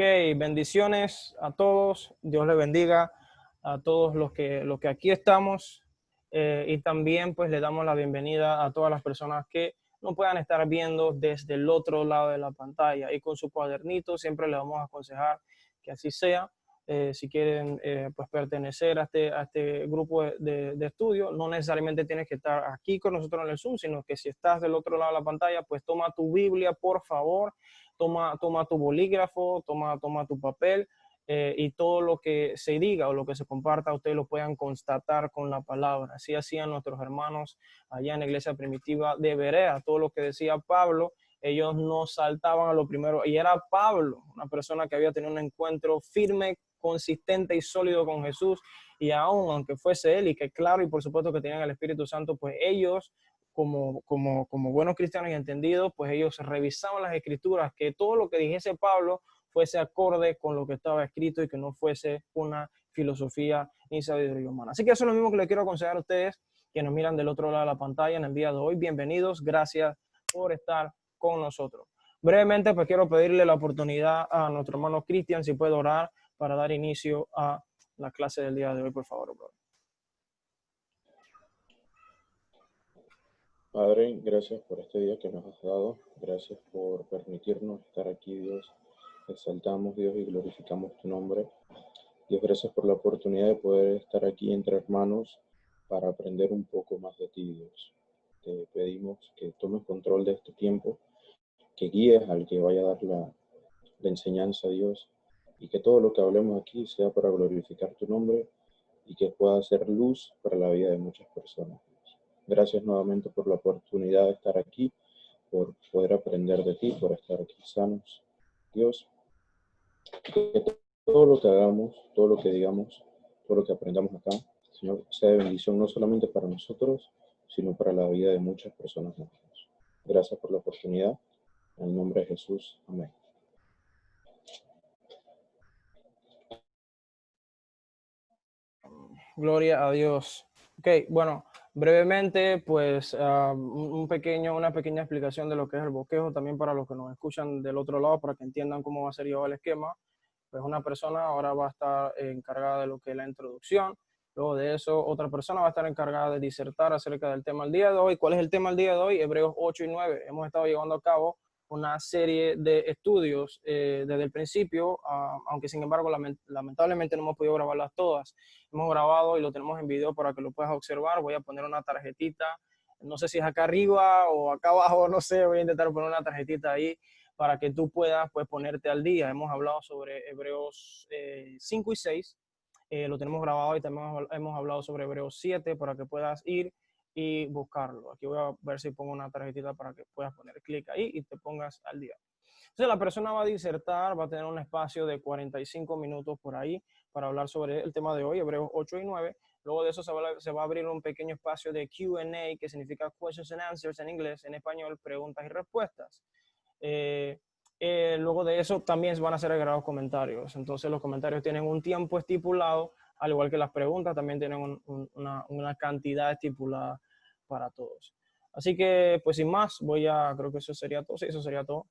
Bendiciones a todos. Dios les bendiga a todos los que aquí estamos. Y también pues le damos la bienvenida a todas las personas que no puedan estar viendo desde el otro lado de la pantalla. Y con su cuadernito siempre les vamos a aconsejar que así sea. Si quieren pues pertenecer a este grupo de estudio, no necesariamente tienes que estar aquí con nosotros en el Zoom, sino que si estás del otro lado de la pantalla, pues toma tu Biblia, por favor. Toma tu bolígrafo, toma tu papel y todo lo que se diga o lo que se comparta, ustedes lo puedan constatar con la palabra. Así hacían nuestros hermanos allá en la iglesia primitiva de Berea. Todo lo que decía Pablo, ellos no saltaban a lo primero. Y era Pablo, una persona que había tenido un encuentro firme, consistente y sólido con Jesús. Y aunque fuese él, y que claro, y por supuesto que tenían el Espíritu Santo, pues ellos como buenos cristianos y entendidos, pues ellos revisaban las escrituras, que todo lo que dijese Pablo fuese acorde con lo que estaba escrito y que no fuese una filosofía ni sabiduría humana. Así que eso es lo mismo que les quiero aconsejar a ustedes que nos miran del otro lado de la pantalla en el día de hoy. Bienvenidos, gracias por estar con nosotros. Brevemente, pues quiero pedirle la oportunidad a nuestro hermano Cristian, si puede orar para dar inicio a la clase del día de hoy, por favor, brother. Padre, gracias por este día que nos has dado. Gracias por permitirnos estar aquí, Dios. Exaltamos, Dios, y glorificamos tu nombre. Dios, gracias por la oportunidad de poder estar aquí entre hermanos para aprender un poco más de ti, Dios. Te pedimos que tomes control de este tiempo, que guíes al que vaya a dar la enseñanza, Dios, y que todo lo que hablemos aquí sea para glorificar tu nombre y que pueda ser luz para la vida de muchas personas. Gracias nuevamente por la oportunidad de estar aquí, por poder aprender de ti, por estar aquí sanos. Dios, que todo lo que hagamos, todo lo que digamos, todo lo que aprendamos acá, Señor, sea de bendición no solamente para nosotros, sino para la vida de muchas personas más. Gracias por la oportunidad. En el nombre de Jesús. Amén. Gloria a Dios. Ok, bueno, brevemente, pues una pequeña explicación de lo que es el bosquejo, también para los que nos escuchan del otro lado, para que entiendan cómo va a ser llevado el esquema. Pues una persona ahora va a estar encargada de lo que es la introducción. Luego de eso, otra persona va a estar encargada de disertar acerca del tema del día de hoy. ¿Cuál es el tema del día de hoy? Hebreos 8 y 9. Hemos estado llevando a cabo una serie de estudios desde el principio, aunque sin embargo lamentablemente no hemos podido grabarlas todas. Hemos grabado y lo tenemos en video para que lo puedas observar. Voy a poner una tarjetita, no sé si es acá arriba o acá abajo, no sé, voy a intentar poner una tarjetita ahí para que tú puedas pues ponerte al día. Hemos hablado sobre Hebreos 5 y 6, lo tenemos grabado, y también hemos hablado sobre Hebreos 7 para que puedas ir y buscarlo. Aquí voy a ver si pongo una tarjetita para que puedas poner clic ahí y te pongas al día. Entonces la persona va a disertar, va a tener un espacio de 45 minutos por ahí para hablar sobre el tema de hoy, Hebreos 8 y 9. Luego de eso se va a abrir un pequeño espacio de Q&A, que significa questions and answers en inglés, en español, preguntas y respuestas. Luego de eso también van a ser agregados comentarios. Entonces los comentarios tienen un tiempo estipulado, al igual que las preguntas también tienen una cantidad estipulada para todos. Así que, pues sin más, creo que eso sería todo. Sí, eso sería todo.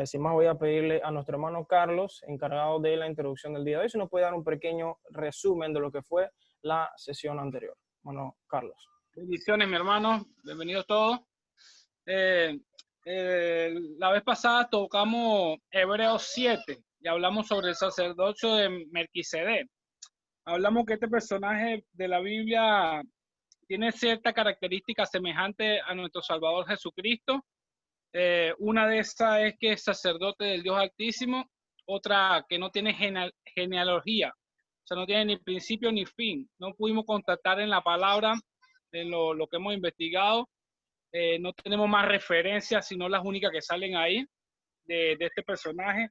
Sin más, voy a pedirle a nuestro hermano Carlos, encargado de la introducción del día de hoy, si nos puede dar un pequeño resumen de lo que fue la sesión anterior. Bueno, Carlos. Bendiciones, mi hermano. Bienvenidos todos. La vez pasada tocamos Hebreos 7 y hablamos sobre el sacerdocio de Melquisedec. Hablamos que este personaje de la Biblia tiene cierta característica semejante a nuestro Salvador Jesucristo. Una de esas es que es sacerdote del Dios Altísimo, otra que no tiene genealogía, o sea, no tiene ni principio ni fin. No pudimos constatar en la palabra, en lo que hemos investigado, no tenemos más referencias, sino las únicas que salen ahí de este personaje.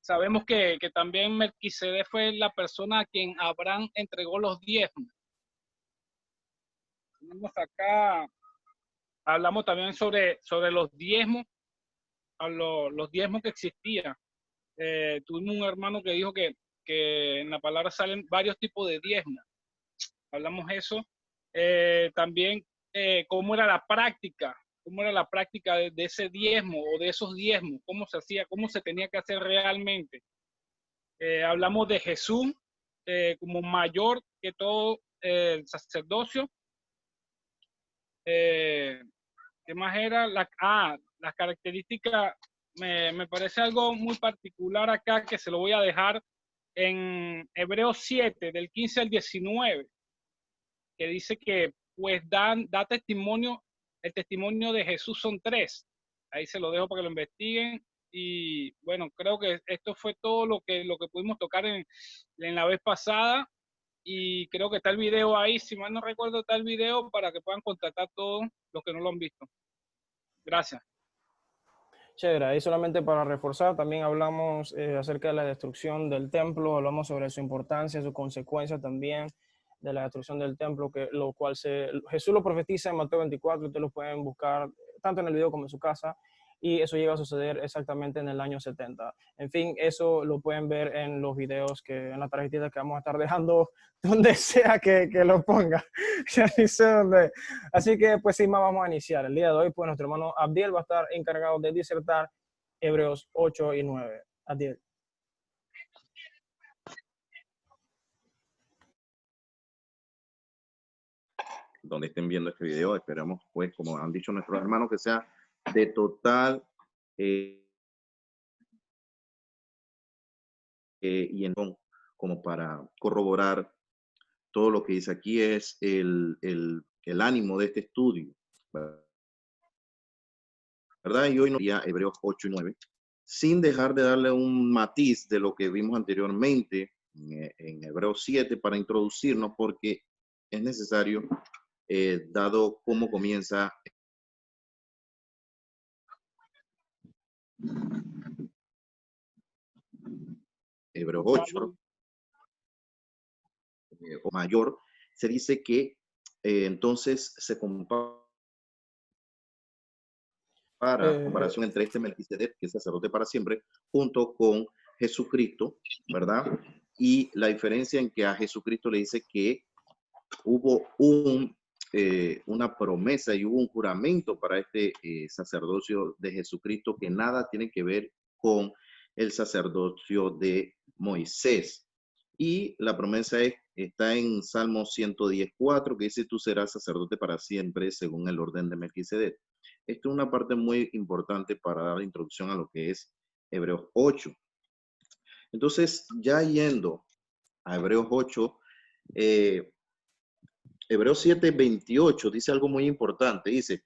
Sabemos que también Melquisedec fue la persona a quien Abraham entregó los diezmos. Tenemos acá, hablamos también sobre los diezmos, los diezmos que existían. Tuvimos un hermano que dijo que en la palabra salen varios tipos de diezmos. Hablamos eso. También cómo era la práctica cómo era la práctica de ese diezmo o de esos diezmos, cómo se hacía, cómo se tenía que hacer realmente. Hablamos de Jesús como mayor que todo el sacerdocio. ¿Qué más era? Las características, me parece algo muy particular acá que se lo voy a dejar en Hebreos 7, del 15 al 19, que dice que pues da testimonio, el testimonio de Jesús son 3. Ahí se lo dejo para que lo investiguen. Y bueno, creo que esto fue todo lo que pudimos tocar en la vez pasada. Y creo que está el video ahí, si mal no recuerdo, está el video para que puedan contactar todos los que no lo han visto. Gracias. Chévere, ahí solamente para reforzar, también hablamos acerca de la destrucción del templo, hablamos sobre su importancia, su consecuencia también de la destrucción del templo, que lo cual Jesús lo profetiza en Mateo 24, ustedes lo pueden buscar tanto en el video como en su casa, y eso llega a suceder exactamente en el año 70. En fin, eso lo pueden ver en los videos, en la tarjetita que vamos a estar dejando donde sea que lo ponga. Ya ni sé dónde. Así que pues sin más vamos a iniciar. El día de hoy pues nuestro hermano Abdiel va a estar encargado de disertar Hebreos 8 y 9. Abdiel. Donde estén viendo este video, esperamos pues, como han dicho nuestros hermanos, que sea de total y entonces, como para corroborar todo lo que dice aquí es el ánimo de este estudio, ¿verdad? Y hoy nos iría Hebreos 8 y 9, sin dejar de darle un matiz de lo que vimos anteriormente en Hebreos 7 para introducirnos, porque es necesario, dado cómo comienza Hebreos 8, o mayor, se dice que entonces se compara comparación entre este Melquisedec, que es sacerdote para siempre, junto con Jesucristo, ¿verdad? Y la diferencia en que a Jesucristo le dice que hubo una promesa y hubo un juramento para este sacerdocio de Jesucristo que nada tiene que ver con el sacerdocio de Moisés. Y la promesa está en Salmo 110:4, que dice: tú serás sacerdote para siempre según el orden de Melquisedec. Esto es una parte muy importante para dar introducción a lo que es Hebreos 8. Entonces, ya yendo a Hebreos 8, Hebreos 7:28 dice algo muy importante. Dice: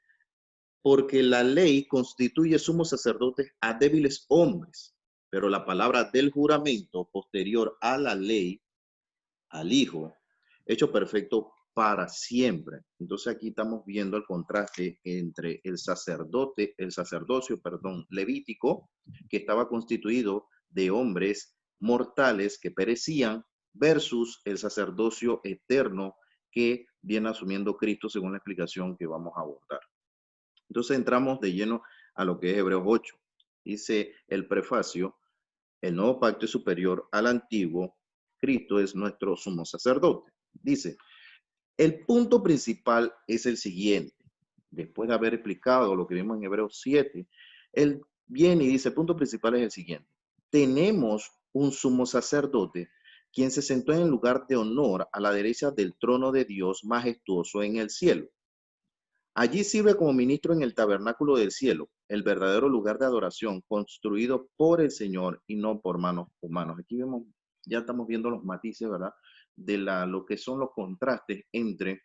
porque la ley constituye sumos sacerdotes a débiles hombres, pero la palabra del juramento posterior a la ley, al Hijo, hecho perfecto para siempre. Entonces aquí estamos viendo el contraste entre el sacerdocio levítico, que estaba constituido de hombres mortales que perecían, versus el sacerdocio eterno que viene asumiendo Cristo, según la explicación que vamos a abordar. Entonces entramos de lleno a lo que es Hebreos 8. Dice el prefacio: el nuevo pacto es superior al antiguo, Cristo es nuestro sumo sacerdote. Dice, el punto principal es el siguiente. Después de haber explicado lo que vimos en Hebreos 7, él viene y dice, el punto principal es el siguiente. Tenemos un sumo sacerdote quien se sentó en el lugar de honor a la derecha del trono de Dios majestuoso en el cielo. Allí sirve como ministro en el tabernáculo del cielo, el verdadero lugar de adoración construido por el Señor y no por manos humanas. Aquí vemos, ya estamos viendo los matices, ¿verdad? De lo que son los contrastes entre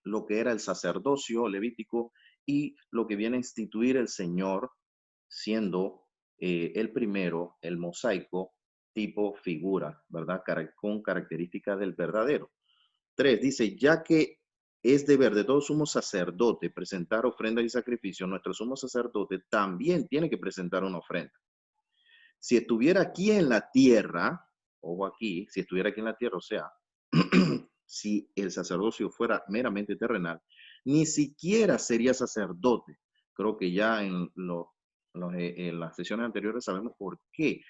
lo que era el sacerdocio levítico y lo que viene a instituir el Señor, siendo el primero, el mosaico, tipo figura, ¿verdad? Con características del verdadero. 3, dice, ya que es deber de todo sumo sacerdote presentar ofrendas y sacrificios, nuestro sumo sacerdote también tiene que presentar una ofrenda. Si estuviera aquí en la tierra, ojo aquí, si estuviera aquí en la tierra, o sea, si el sacerdocio fuera meramente terrenal, ni siquiera sería sacerdote. Creo que ya en las sesiones anteriores sabemos por qué.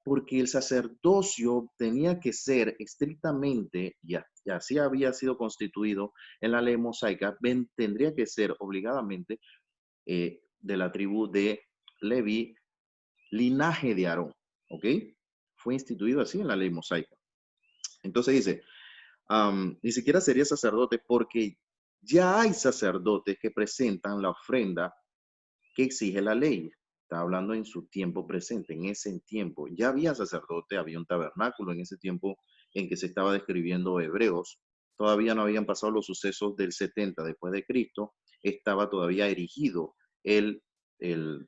Porque el sacerdocio tenía que ser estrictamente, y así había sido constituido en la ley mosaica, tendría que ser obligadamente de la tribu de Leví, linaje de Aarón, ¿ok? Fue instituido así en la ley mosaica. Entonces dice, ni siquiera sería sacerdote porque ya hay sacerdotes que presentan la ofrenda que exige la ley. Está hablando en su tiempo presente, en ese tiempo. Ya había sacerdote, había un tabernáculo en ese tiempo en que se estaba describiendo Hebreos. Todavía no habían pasado los sucesos del 70 después de Cristo. Estaba todavía erigido el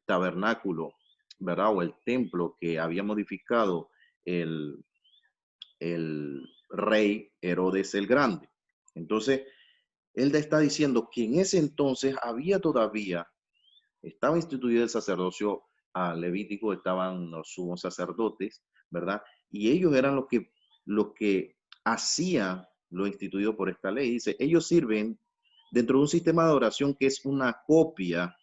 tabernáculo, ¿verdad? O el templo que había modificado el rey Herodes el Grande. Entonces, él está diciendo que en ese entonces había todavía, estaba instituido el sacerdocio levítico, estaban los sumos sacerdotes, ¿verdad? Y ellos eran los que hacían lo instituido por esta ley. Dice, ellos sirven dentro de un sistema de oración que es una copia,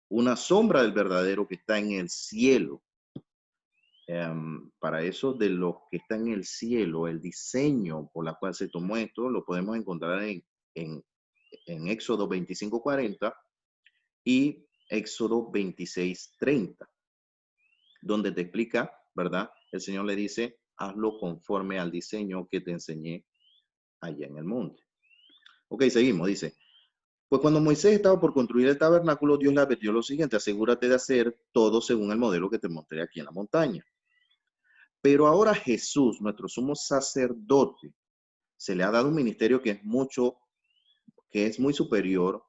una sombra del verdadero que está en el cielo. Para eso de lo que está en el cielo, el diseño por la cual se tomó esto, lo podemos encontrar en Éxodo 25:40 y Éxodo 26:30, donde te explica, ¿verdad? El Señor le dice, hazlo conforme al diseño que te enseñé allá en el monte. Ok, seguimos, dice, pues cuando Moisés estaba por construir el tabernáculo, Dios le advirtió lo siguiente, asegúrate de hacer todo según el modelo que te mostré aquí en la montaña. Pero ahora Jesús, nuestro sumo sacerdote, se le ha dado un ministerio que es muy superior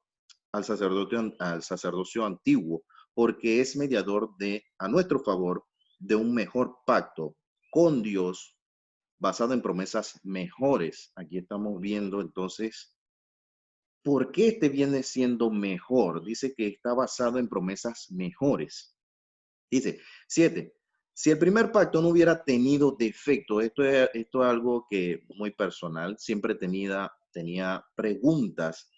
al sacerdocio antiguo, porque es mediador a nuestro favor de un mejor pacto con Dios basado en promesas mejores. Aquí estamos viendo entonces, ¿por qué este viene siendo mejor? Dice que está basado en promesas mejores. Dice, 7. Si el primer pacto no hubiera tenido defecto, esto es algo que muy personal, siempre tenía preguntas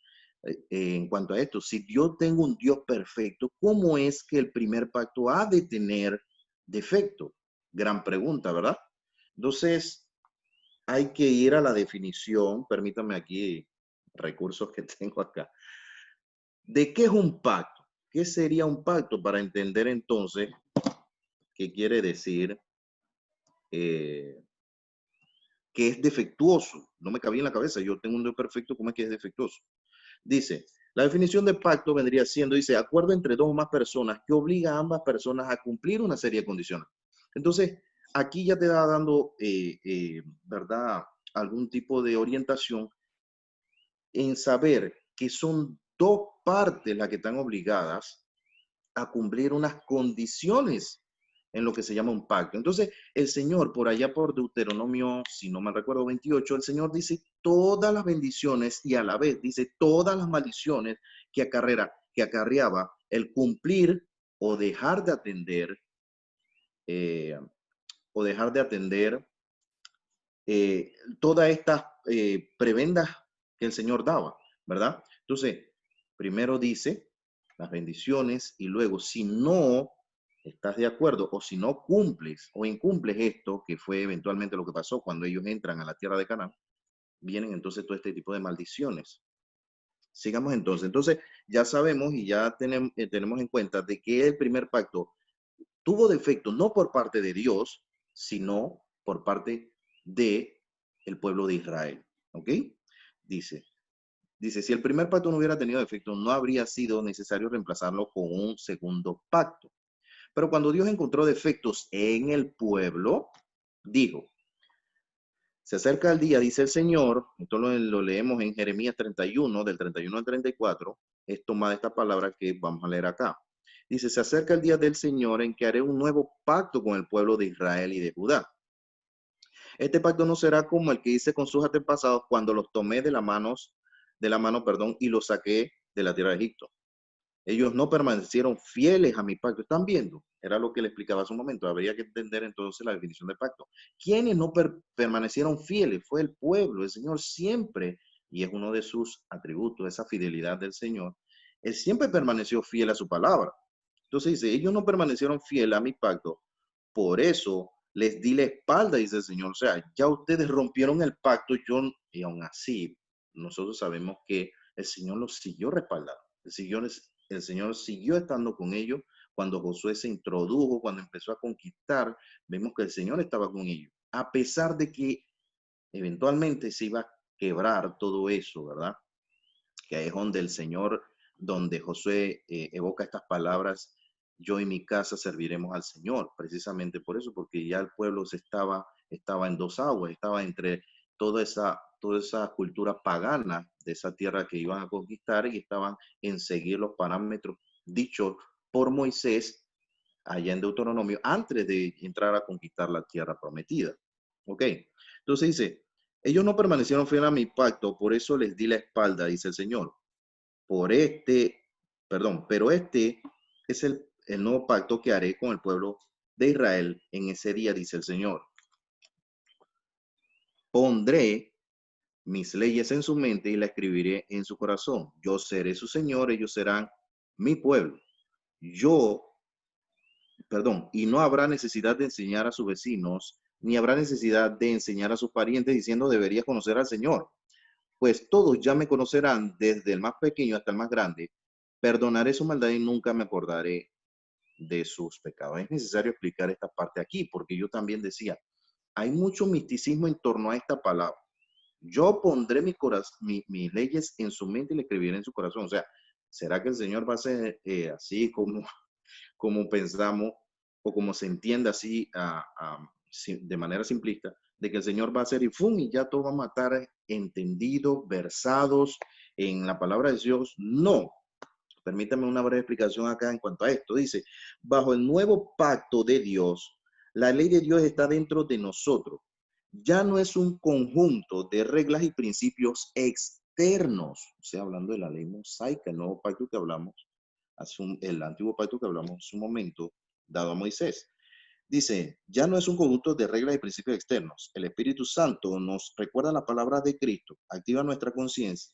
en cuanto a esto. Si yo tengo un Dios perfecto, ¿cómo es que el primer pacto ha de tener defecto? Gran pregunta, ¿verdad? Entonces, hay que ir a la definición, permítame aquí recursos que tengo acá. ¿De qué es un pacto? ¿Qué sería un pacto para entender entonces qué quiere decir que es defectuoso? No me cabía en la cabeza, yo tengo un Dios perfecto, ¿cómo es que es defectuoso? Dice, la definición de pacto vendría siendo, dice, acuerdo entre dos o más personas que obliga a ambas personas a cumplir una serie de condiciones. Entonces, aquí ya te da dando, ¿verdad?, algún tipo de orientación en saber que son dos partes las que están obligadas a cumplir unas condiciones en lo que se llama un pacto. Entonces, el Señor, por allá por Deuteronomio, si no me recuerdo, 28, el Señor dice todas las bendiciones y a la vez dice todas las maldiciones que acarreaba el cumplir o dejar de atender, todas estas prebendas que el Señor daba, ¿verdad? Entonces, primero dice las bendiciones y luego, si no estás de acuerdo o si no cumples o incumples esto, que fue eventualmente lo que pasó cuando ellos entran a la tierra de Canaán, vienen entonces todo este tipo de maldiciones. Sigamos entonces. Entonces, ya sabemos y ya tenemos en cuenta de que el primer pacto tuvo defecto no por parte de Dios, sino por parte de el pueblo de Israel. ¿Ok? Dice, si el primer pacto no hubiera tenido defecto, no habría sido necesario reemplazarlo con un segundo pacto. Pero cuando Dios encontró defectos en el pueblo, dijo, se acerca el día, dice el Señor, esto lo leemos en Jeremías 31, del 31 al 34, es tomada esta palabra que vamos a leer acá. Dice, se acerca el día del Señor en que haré un nuevo pacto con el pueblo de Israel y de Judá. Este pacto no será como el que hice con sus antepasados cuando los tomé de la mano, y los saqué de la tierra de Egipto. Ellos no permanecieron fieles a mi pacto. ¿Están viendo? Era lo que le explicaba hace un momento. Habría que entender entonces la definición de pacto. ¿Quiénes no permanecieron fieles? Fue el pueblo. El Señor siempre, y es uno de sus atributos, esa fidelidad del Señor, Él siempre permaneció fiel a su palabra. Entonces dice, ellos no permanecieron fieles a mi pacto, por eso les di la espalda, dice el Señor. O sea, ya ustedes rompieron el pacto, y aún así, nosotros sabemos que el Señor los siguió respaldando. El Señor el Señor siguió estando con ellos. Cuando Josué se introdujo, cuando empezó a conquistar, vemos que el Señor estaba con ellos. A pesar de que eventualmente se iba a quebrar todo eso, ¿verdad? Que es donde el Señor, donde Josué evoca estas palabras: yo y mi casa serviremos al Señor, precisamente por eso, porque ya el pueblo estaba en dos aguas, estaba entre toda esa cultura pagana de esa tierra que iban a conquistar, y estaban en seguir los parámetros dichos por Moisés allá en Deuteronomio antes de entrar a conquistar la tierra prometida. ¿Ok? Entonces dice, ellos no permanecieron fieles a mi pacto, por eso les di la espalda, dice el Señor. Pero este es el nuevo pacto que haré con el pueblo de Israel en ese día, dice el Señor. Pondré mis leyes en su mente y las escribiré en su corazón. Yo seré su Señor, ellos serán mi pueblo. Y no habrá necesidad de enseñar a sus vecinos, ni habrá necesidad de enseñar a sus parientes diciendo deberías conocer al Señor. Pues todos ya me conocerán, desde el más pequeño hasta el más grande. Perdonaré su maldad y nunca me acordaré de sus pecados. Es necesario explicar esta parte aquí, porque yo también decía, hay mucho misticismo en torno a esta palabra. Yo pondré mis leyes en su mente y le escribiré en su corazón. O sea, ¿será que el Señor va a ser así como pensamos o como se entiende así de manera simplista, de que el Señor va a hacer y ya todos vamos a estar entendidos, versados en la palabra de Dios? No. Permítame una breve explicación acá en cuanto a esto. Dice, bajo el nuevo pacto de Dios, la ley de Dios está dentro de nosotros. Ya no es un conjunto de reglas y principios externos. O sea, hablando de la ley mosaica, el nuevo pacto que hablamos, el antiguo pacto que hablamos en su momento, dado a Moisés. Dice, ya no es un conjunto de reglas y principios externos. El Espíritu Santo nos recuerda la palabra de Cristo, activa nuestra conciencia,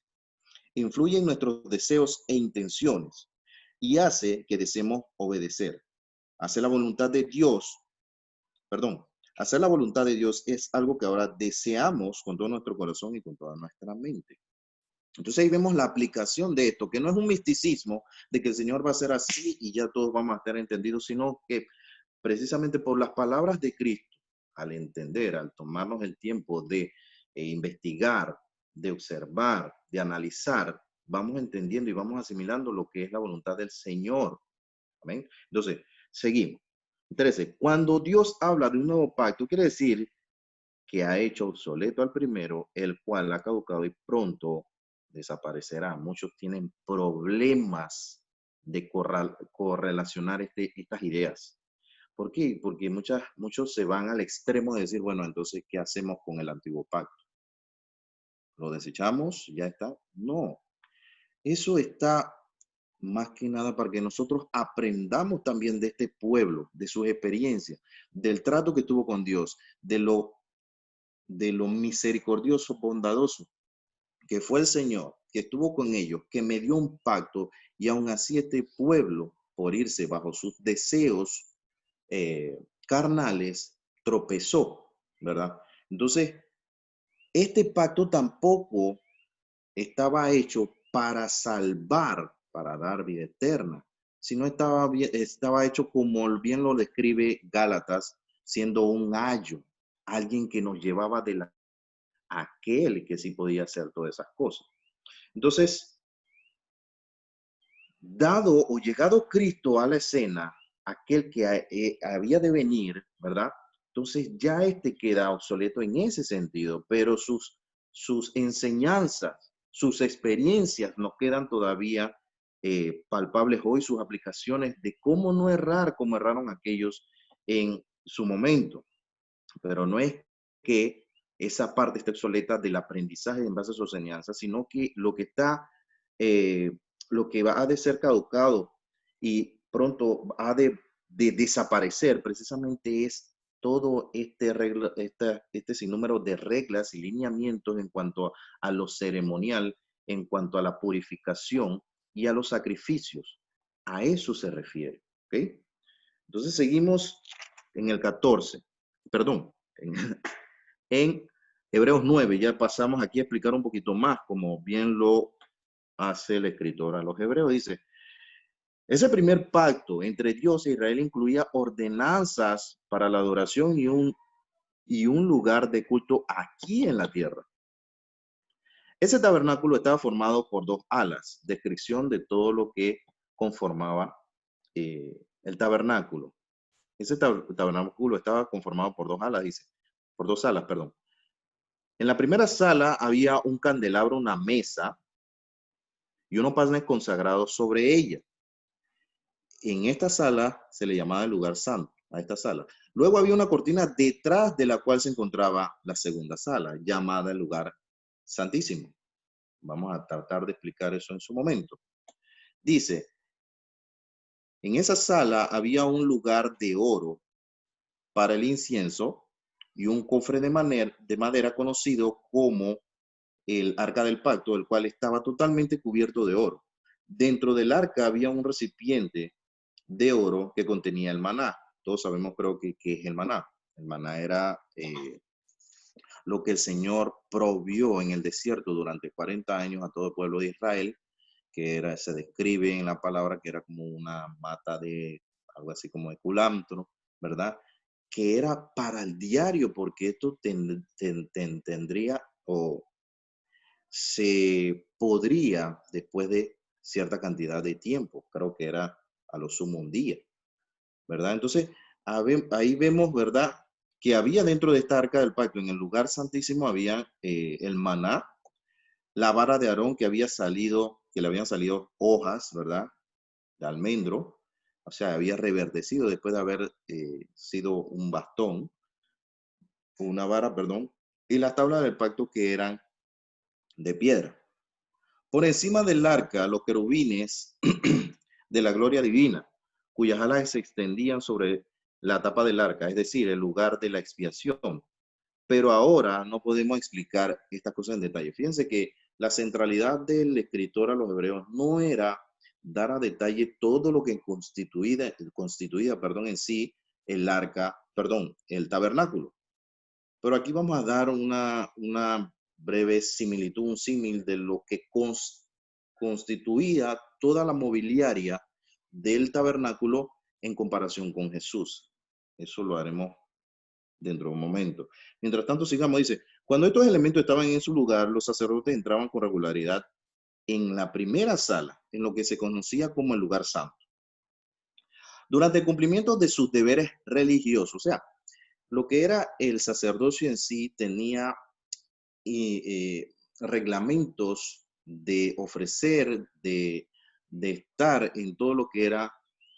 influye en nuestros deseos e intenciones y hace que deseemos obedecer. Hacer la voluntad de Dios, hacer la voluntad de Dios es algo que ahora deseamos con todo nuestro corazón y con toda nuestra mente. Entonces ahí vemos la aplicación de esto, que no es un misticismo de que el Señor va a ser así y ya todos vamos a estar entendidos, sino que precisamente por las palabras de Cristo, al entender, al tomarnos el tiempo de investigar, de observar, de analizar, vamos entendiendo y vamos asimilando lo que es la voluntad del Señor. Amén. Entonces, seguimos. 13. Cuando Dios habla de un nuevo pacto, quiere decir que ha hecho obsoleto al primero, el cual ha caducado y pronto desaparecerá. Muchos tienen problemas de correlacionar estas ideas. ¿Por qué? Porque muchos se van al extremo de decir, bueno, entonces, ¿qué hacemos con el antiguo pacto? ¿Lo desechamos? ¿Ya está? No. Eso está más que nada para que nosotros aprendamos también de este pueblo, de sus experiencias, del trato que tuvo con Dios, de lo misericordioso, bondadoso que fue el Señor, que estuvo con ellos, que me dio un pacto, y aún así este pueblo, por irse bajo sus deseos carnales, tropezó, ¿verdad? Entonces, este pacto tampoco estaba hecho para salvar, para dar vida eterna, sino estaba hecho como bien lo describe Gálatas, siendo un ayo, alguien que nos llevaba de aquel que sí podía hacer todas esas cosas. Entonces, dado o llegado Cristo a la escena, aquel que había de venir, ¿verdad? Entonces ya queda obsoleto en ese sentido, pero sus enseñanzas, sus experiencias nos quedan todavía palpables hoy, sus aplicaciones de cómo no errar como erraron aquellos en su momento. Pero no es que esa parte esté obsoleta del aprendizaje en base a sus enseñanzas, sino que lo que va de ser caducado y pronto ha de desaparecer precisamente es todo este sinnúmero de reglas y lineamientos en cuanto a lo ceremonial, en cuanto a la purificación y a los sacrificios. A eso se refiere. ¿Ok? Entonces seguimos en el 14. Perdón, en Hebreos 9, ya pasamos aquí a explicar un poquito más, como bien lo hace el escritor a los Hebreos. Dice, Ese primer pacto entre Dios e Israel incluía ordenanzas para la adoración y un lugar de culto aquí en la tierra. Ese tabernáculo estaba formado por dos alas, descripción de todo lo que conformaba el tabernáculo. Ese tabernáculo estaba conformado por dos alas, dice, por dos alas, perdón. En la primera sala había un candelabro, una mesa y unos panes consagrados sobre ella. En esta sala se le llamaba el lugar santo, a esta sala. Luego había una cortina detrás de la cual se encontraba la segunda sala, llamada el lugar santísimo. Vamos a tratar de explicar eso en su momento. Dice, en esa sala había un lugar de oro para el incienso y un cofre de madera conocido como el arca del pacto, el cual estaba totalmente cubierto de oro. Dentro del arca había un recipiente de oro que contenía el maná. Todos sabemos, creo que es el maná. El maná era lo que el Señor provió en el desierto durante 40 años a todo el pueblo de Israel, que era, se describe en la palabra que era como una mata de algo así como de culantro, ¿verdad? Que era para el diario, porque esto tendría o se podría después de cierta cantidad de tiempo, creo que era a lo sumo un día, ¿verdad? Entonces, ahí vemos, ¿verdad? Que había dentro de esta arca del pacto, en el lugar santísimo, había el maná, la vara de Aarón que había salido, que le habían salido hojas, ¿verdad? De almendro, o sea, había reverdecido después de haber sido un bastón, una vara, perdón, y las tablas del pacto que eran de piedra. Por encima del arca, los querubines de la gloria divina, cuyas alas se extendían sobre la tapa del arca, es decir, el lugar de la expiación. Pero ahora no podemos explicar estas cosas en detalle. Fíjense que la centralidad del escritor a los hebreos no era dar a detalle todo lo que constituía en sí el arca, el tabernáculo. Pero aquí vamos a dar una breve similitud, un símil de lo que constituía toda la mobiliaria del tabernáculo en comparación con Jesús. Eso lo haremos dentro de un momento. Mientras tanto, sigamos, dice, cuando estos elementos estaban en su lugar, los sacerdotes entraban con regularidad en la primera sala, en lo que se conocía como el lugar santo. Durante el cumplimiento de sus deberes religiosos, o sea, lo que era el sacerdocio en sí tenía reglamentos de ofrecer, de estar en todo lo que era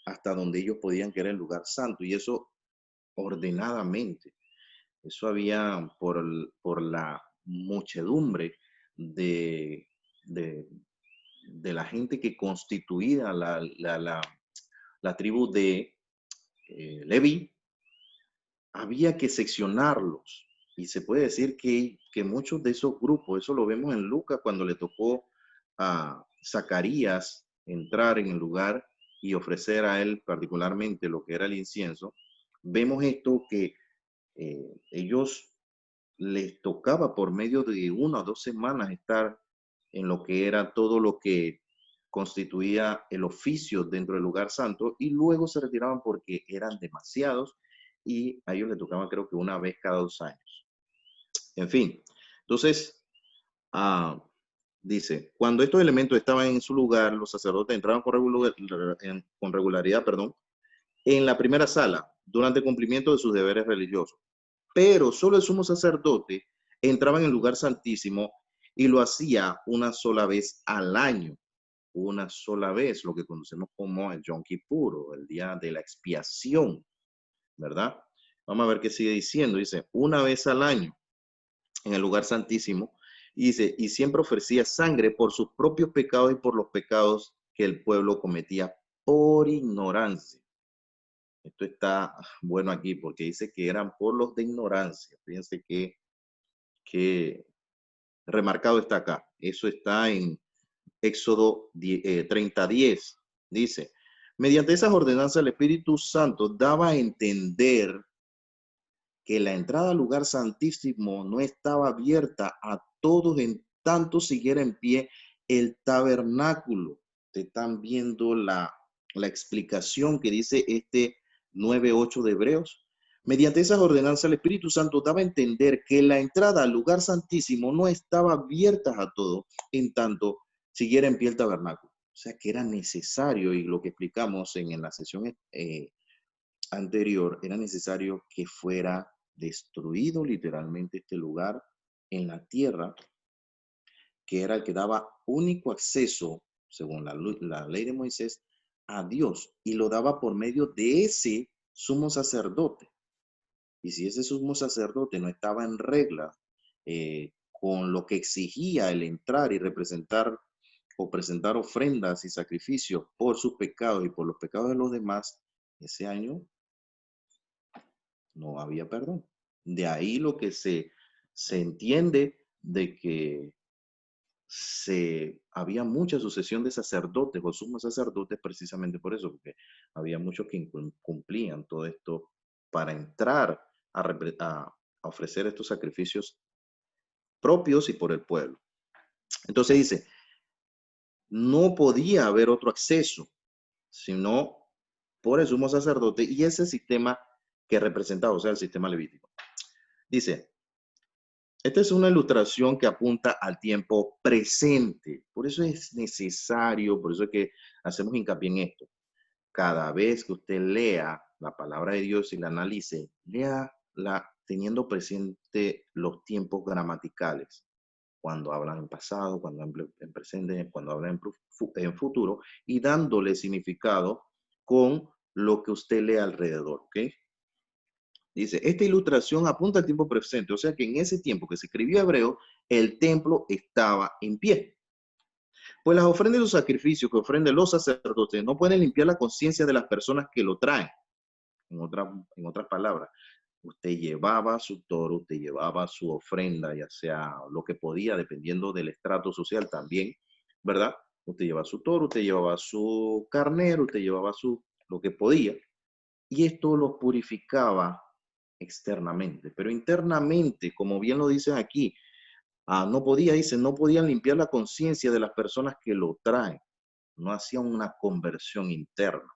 hasta donde ellos podían, que era el lugar santo, y eso ordenadamente. Eso había por la muchedumbre de la gente que constituía la tribu de Leví, había que seccionarlos. Y se puede decir que muchos de esos grupos, eso lo vemos en Lucas cuando le tocó a Zacarías entrar en el lugar y ofrecer a él particularmente lo que era el incienso. Vemos esto que ellos les tocaba por medio de 1 o 2 semanas estar en lo que era todo lo que constituía el oficio dentro del lugar santo, y luego se retiraban porque eran demasiados y a ellos les tocaba creo que una vez cada 2 años. En fin, entonces dice, cuando estos elementos estaban en su lugar, los sacerdotes entraban con regularidad, en la primera sala durante el cumplimiento de sus deberes religiosos. Pero solo el sumo sacerdote entraba en el lugar santísimo y lo hacía una sola vez al año. Una sola vez, lo que conocemos como el Yom Kippur, o el día de la expiación, ¿verdad? Vamos a ver qué sigue diciendo. Dice, una vez al año en el lugar santísimo. Y dice, y siempre ofrecía sangre por sus propios pecados y por los pecados que el pueblo cometía por ignorancia. Esto está bueno aquí porque dice que eran por los de ignorancia. Fíjense que remarcado está acá. Eso está en Éxodo 30:10. Dice, mediante esas ordenanzas el Espíritu Santo daba a entender que la entrada al lugar santísimo no estaba abierta a todos en tanto siguiera en pie el tabernáculo. Ustedes están viendo la la explicación que dice este 9:8 de Hebreos. Mediante esas ordenanzas, el Espíritu Santo daba a entender que la entrada al lugar santísimo no estaba abierta a todos, en tanto siguiera en pie el tabernáculo. O sea que era necesario, y lo que explicamos en la sesión anterior, era necesario que fuera destruido literalmente este lugar en la tierra, que era el que daba único acceso, según la ley de Moisés, a Dios, y lo daba por medio de ese sumo sacerdote. Y si ese sumo sacerdote no estaba en regla con lo que exigía el entrar y representar o presentar ofrendas y sacrificios por sus pecados y por los pecados de los demás, ese año no había perdón. De ahí lo que se entiende de que había mucha sucesión de sacerdotes o sumos sacerdotes precisamente por eso, porque había muchos que cumplían todo esto para entrar a ofrecer estos sacrificios propios y por el pueblo. Entonces dice, no podía haber otro acceso, sino por el sumo sacerdote y ese sistema que representaba, o sea, el sistema levítico. Dice, esta es una ilustración que apunta al tiempo presente. Por eso es necesario, por eso es que hacemos hincapié en esto. Cada vez que usted lea la palabra de Dios y la analice, léala teniendo presente los tiempos gramaticales. Cuando hablan en pasado, cuando hablan en presente, cuando hablan en futuro, y dándole significado con lo que usted lee alrededor, ¿ok? Dice, esta ilustración apunta al tiempo presente, o sea que en ese tiempo que se escribió Hebreo, el templo estaba en pie. Pues las ofrendas y los sacrificios que ofrenden los sacerdotes no pueden limpiar la conciencia de las personas que lo traen. En otras palabras, usted llevaba su toro, usted llevaba su ofrenda, ya sea lo que podía, dependiendo del estrato social también, ¿verdad? Usted llevaba su toro, usted llevaba su carnero, usted llevaba lo que podía. Y esto lo purificaba externamente, pero internamente, como bien lo dicen aquí, no podían limpiar la conciencia de las personas que lo traen. No hacían una conversión interna.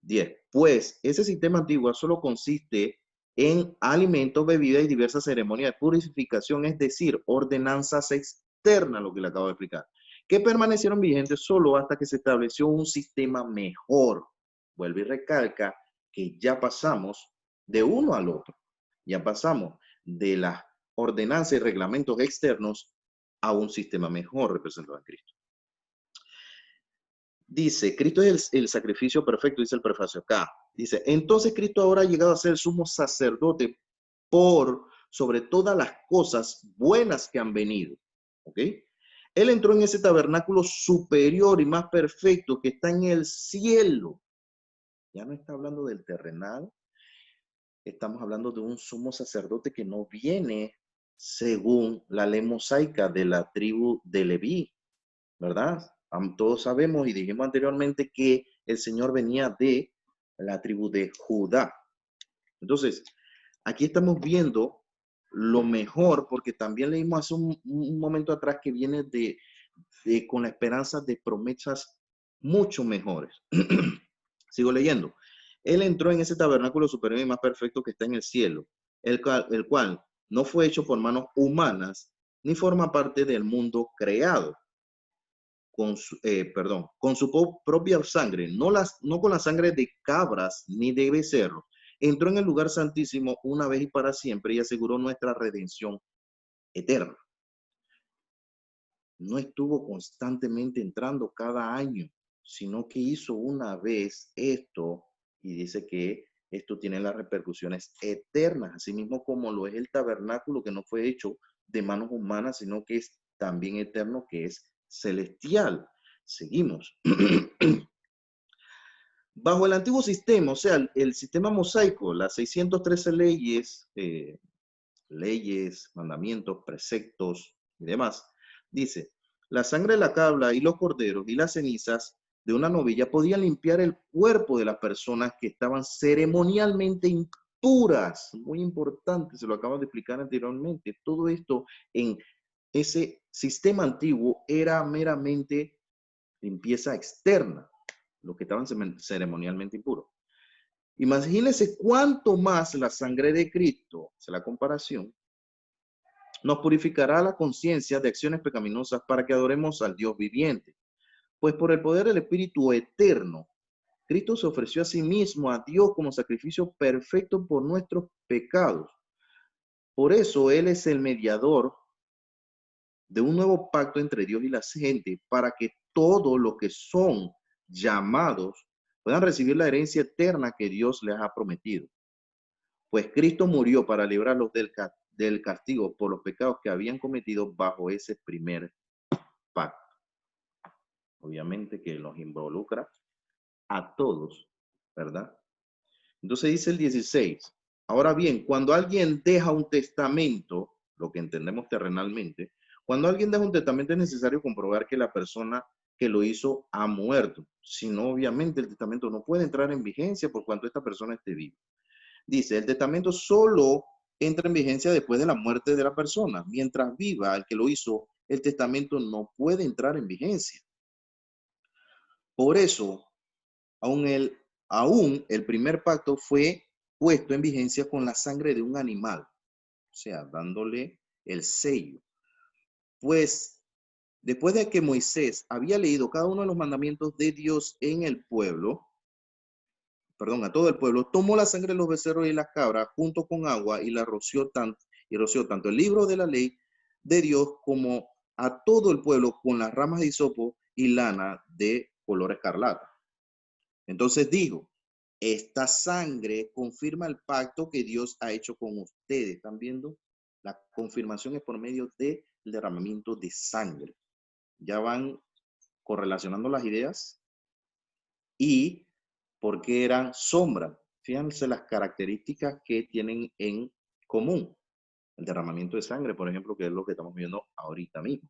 10. Pues ese sistema antiguo solo consiste en alimentos, bebidas y diversas ceremonias de purificación, es decir, ordenanzas externas, lo que le acabo de explicar, que permanecieron vigentes solo hasta que se estableció un sistema mejor. Vuelve y recalca que ya pasamos de uno al otro. Ya pasamos de las ordenanzas y reglamentos externos a un sistema mejor representado en Cristo. Dice, Cristo es el sacrificio perfecto, dice el prefacio acá. Dice, entonces Cristo ahora ha llegado a ser el sumo sacerdote sobre todas las cosas buenas que han venido. ¿Ok? Él entró en ese tabernáculo superior y más perfecto que está en el cielo. Ya no está hablando del terrenal. Estamos hablando de un sumo sacerdote que no viene según la ley mosaica de la tribu de Leví, ¿verdad? Todos sabemos y dijimos anteriormente que el Señor venía de la tribu de Judá. Entonces, aquí estamos viendo lo mejor, porque también leímos hace un momento atrás que viene con la esperanza de promesas mucho mejores. Sigo leyendo. Él entró en ese tabernáculo superior y más perfecto que está en el cielo, el cual no fue hecho por manos humanas, ni forma parte del mundo creado. Con su propia sangre, no con la sangre de cabras ni de becerros, entró en el lugar santísimo una vez y para siempre y aseguró nuestra redención eterna. No estuvo constantemente entrando cada año, sino que hizo una vez esto y dice que esto tiene las repercusiones eternas, así mismo como lo es el tabernáculo que no fue hecho de manos humanas, sino que es también eterno, que es celestial. Seguimos. Bajo el antiguo sistema, o sea, el sistema mosaico, las 613 leyes, mandamientos, preceptos y demás, dice, la sangre de la cabra y los corderos y las cenizas de una novilla podían limpiar el cuerpo de las personas que estaban ceremonialmente impuras. Muy importante, se lo acabo de explicar anteriormente. Todo esto en ese sistema antiguo era meramente limpieza externa. los que estaban ceremonialmente impuros. Imagínense cuánto más la sangre de Cristo, es la comparación, nos purificará la conciencia de acciones pecaminosas para que adoremos al Dios viviente. Pues por el poder del Espíritu eterno, Cristo se ofreció a sí mismo a Dios como sacrificio perfecto por nuestros pecados. Por eso Él es el mediador de un nuevo pacto entre Dios y la gente, para que todos los que son llamados puedan recibir la herencia eterna que Dios les ha prometido. Pues Cristo murió para librarlos del castigo por los pecados que habían cometido bajo ese primer pacto. Obviamente que los involucra a todos, ¿verdad? Entonces dice el 16. Ahora bien, cuando alguien deja un testamento, lo que entendemos terrenalmente, cuando alguien deja un testamento es necesario comprobar que la persona que lo hizo ha muerto. Si no, obviamente el testamento no puede entrar en vigencia por cuanto esta persona esté viva. Dice, el testamento solo entra en vigencia después de la muerte de la persona. Mientras viva el que lo hizo, el testamento no puede entrar en vigencia. Por eso, aún el primer pacto fue puesto en vigencia con la sangre de un animal, o sea, dándole el sello. Pues, después de que Moisés había leído cada uno de los mandamientos de Dios en el pueblo, a todo el pueblo, tomó la sangre de los becerros y las cabras junto con agua y roció tanto el libro de la ley de Dios como a todo el pueblo con las ramas de hisopo y lana de color escarlata. Entonces digo, esta sangre confirma el pacto que Dios ha hecho con ustedes. ¿Están viendo? La confirmación es por medio del derramamiento de sangre. Ya van correlacionando las ideas y por qué eran sombra. Fíjense las características que tienen en común. El derramamiento de sangre, por ejemplo, que es lo que estamos viendo ahorita mismo.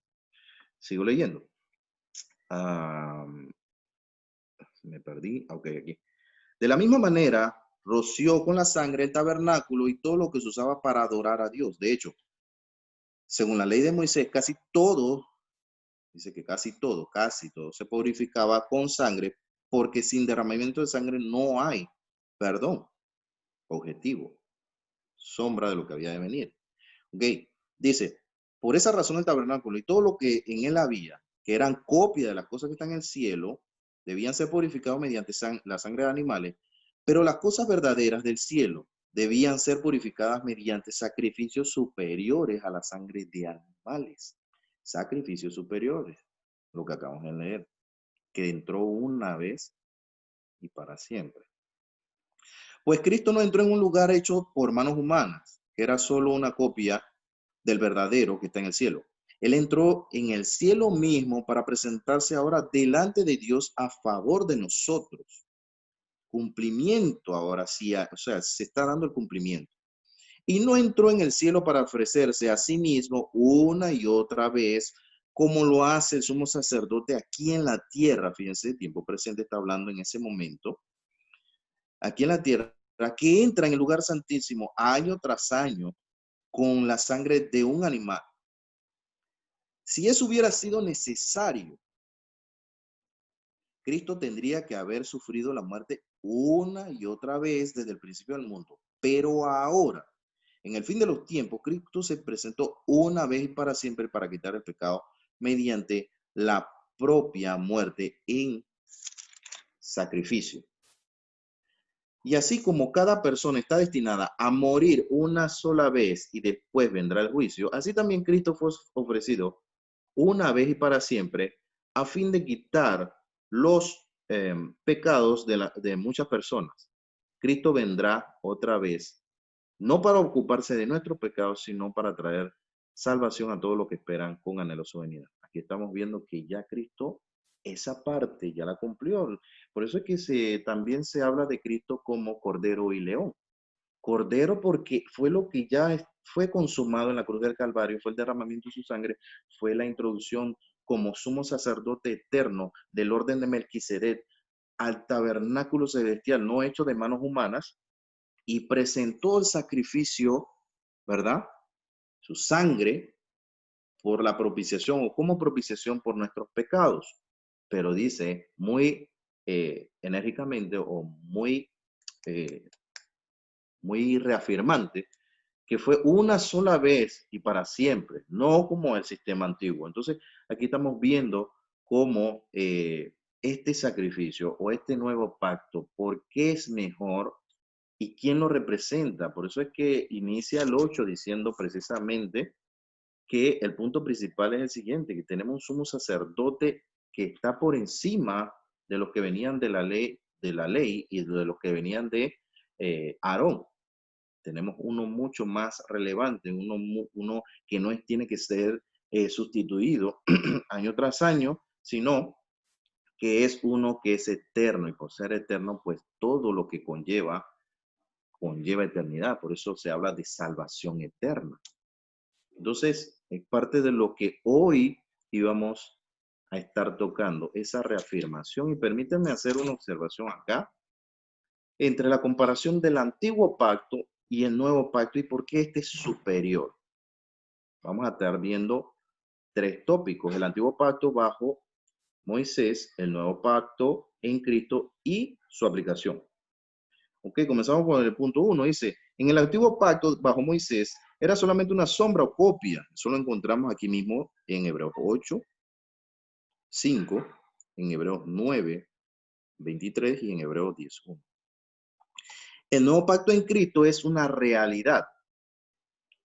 Sigo leyendo. Me perdí. Ok, aquí. De la misma manera, roció con la sangre el tabernáculo y todo lo que se usaba para adorar a Dios. De hecho, según la ley de Moisés, casi todo, dice que casi todo se purificaba con sangre, porque sin derramamiento de sangre no hay perdón objetivo, sombra de lo que había de venir. Ok, dice, por esa razón el tabernáculo y todo lo que en él había, que eran copia de las cosas que están en el cielo, debían ser purificados mediante la sangre de animales, pero las cosas verdaderas del cielo debían ser purificadas mediante sacrificios superiores a la sangre de animales. Sacrificios superiores, lo que acabamos de leer, que entró una vez y para siempre. Pues Cristo no entró en un lugar hecho por manos humanas, que era solo una copia del verdadero que está en el cielo. Él entró en el cielo mismo para presentarse ahora delante de Dios a favor de nosotros. Cumplimiento ahora sí, o sea, se está dando el cumplimiento. Y no entró en el cielo para ofrecerse a sí mismo una y otra vez, como lo hace el sumo sacerdote aquí en la tierra. Fíjense, el tiempo presente está hablando en ese momento. Aquí en la tierra, que entra en el lugar santísimo año tras año con la sangre de un animal. Si eso hubiera sido necesario, Cristo tendría que haber sufrido la muerte una y otra vez desde el principio del mundo. Pero ahora, en el fin de los tiempos, Cristo se presentó una vez y para siempre para quitar el pecado mediante la propia muerte en sacrificio. Y así como cada persona está destinada a morir una sola vez y después vendrá el juicio, así también Cristo fue ofrecido una vez y para siempre a fin de quitar los pecados de muchas personas. Cristo vendrá otra vez, no para ocuparse de nuestros pecados, sino para traer salvación a todos los que esperan con anhelo su venida. Aquí estamos viendo que ya Cristo esa parte ya la cumplió. Por eso es que también se habla de Cristo como Cordero y León. Cordero porque fue lo que ya fue consumado en la cruz del Calvario, fue el derramamiento de su sangre, fue la introducción como sumo sacerdote eterno del orden de Melquisedec al tabernáculo celestial, no hecho de manos humanas, y presentó el sacrificio, ¿verdad? Su sangre por la propiciación o como propiciación por nuestros pecados. Pero dice muy enérgicamente o muy reafirmante, que fue una sola vez y para siempre, no como el sistema antiguo. Entonces, aquí estamos viendo cómo este sacrificio o este nuevo pacto, ¿por qué es mejor y quién lo representa? Por eso es que inicia el 8 diciendo precisamente que el punto principal es el siguiente, que tenemos un sumo sacerdote que está por encima de los que venían de la ley y de los que venían de Aarón. Tenemos uno mucho más relevante, uno que no tiene que ser sustituido año tras año, sino que es uno que es eterno, y por ser eterno, pues todo lo que conlleva eternidad. Por eso se habla de salvación eterna. Entonces, es parte de lo que hoy íbamos a estar tocando, esa reafirmación. Y permítanme hacer una observación acá entre la comparación del antiguo pacto y el nuevo pacto y por qué este es superior. Vamos a estar viendo 3 tópicos: el antiguo pacto bajo Moisés, el nuevo pacto en Cristo y su aplicación. Ok, comenzamos con el punto 1. Dice, en el antiguo pacto bajo Moisés era solamente una sombra o copia. Eso lo encontramos aquí mismo en Hebreos 8, 5, en Hebreos 9, 23 y en Hebreos 10, 1. El nuevo pacto en Cristo es una realidad.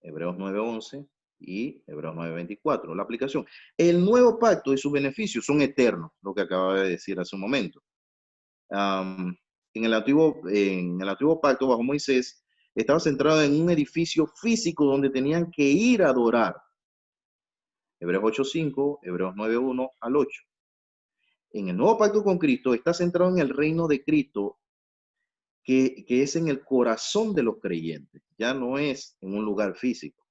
Hebreos 9:11 y Hebreos 9:24. La aplicación. El nuevo pacto y sus beneficios son eternos, lo que acababa de decir hace un momento. En el antiguo pacto bajo Moisés estaba centrado en un edificio físico donde tenían que ir a adorar. Hebreos 8:5, Hebreos 9:1 al 8. En el nuevo pacto con Cristo está centrado en el reino de Cristo, que es en el corazón de los creyentes, ya no es en un lugar físico.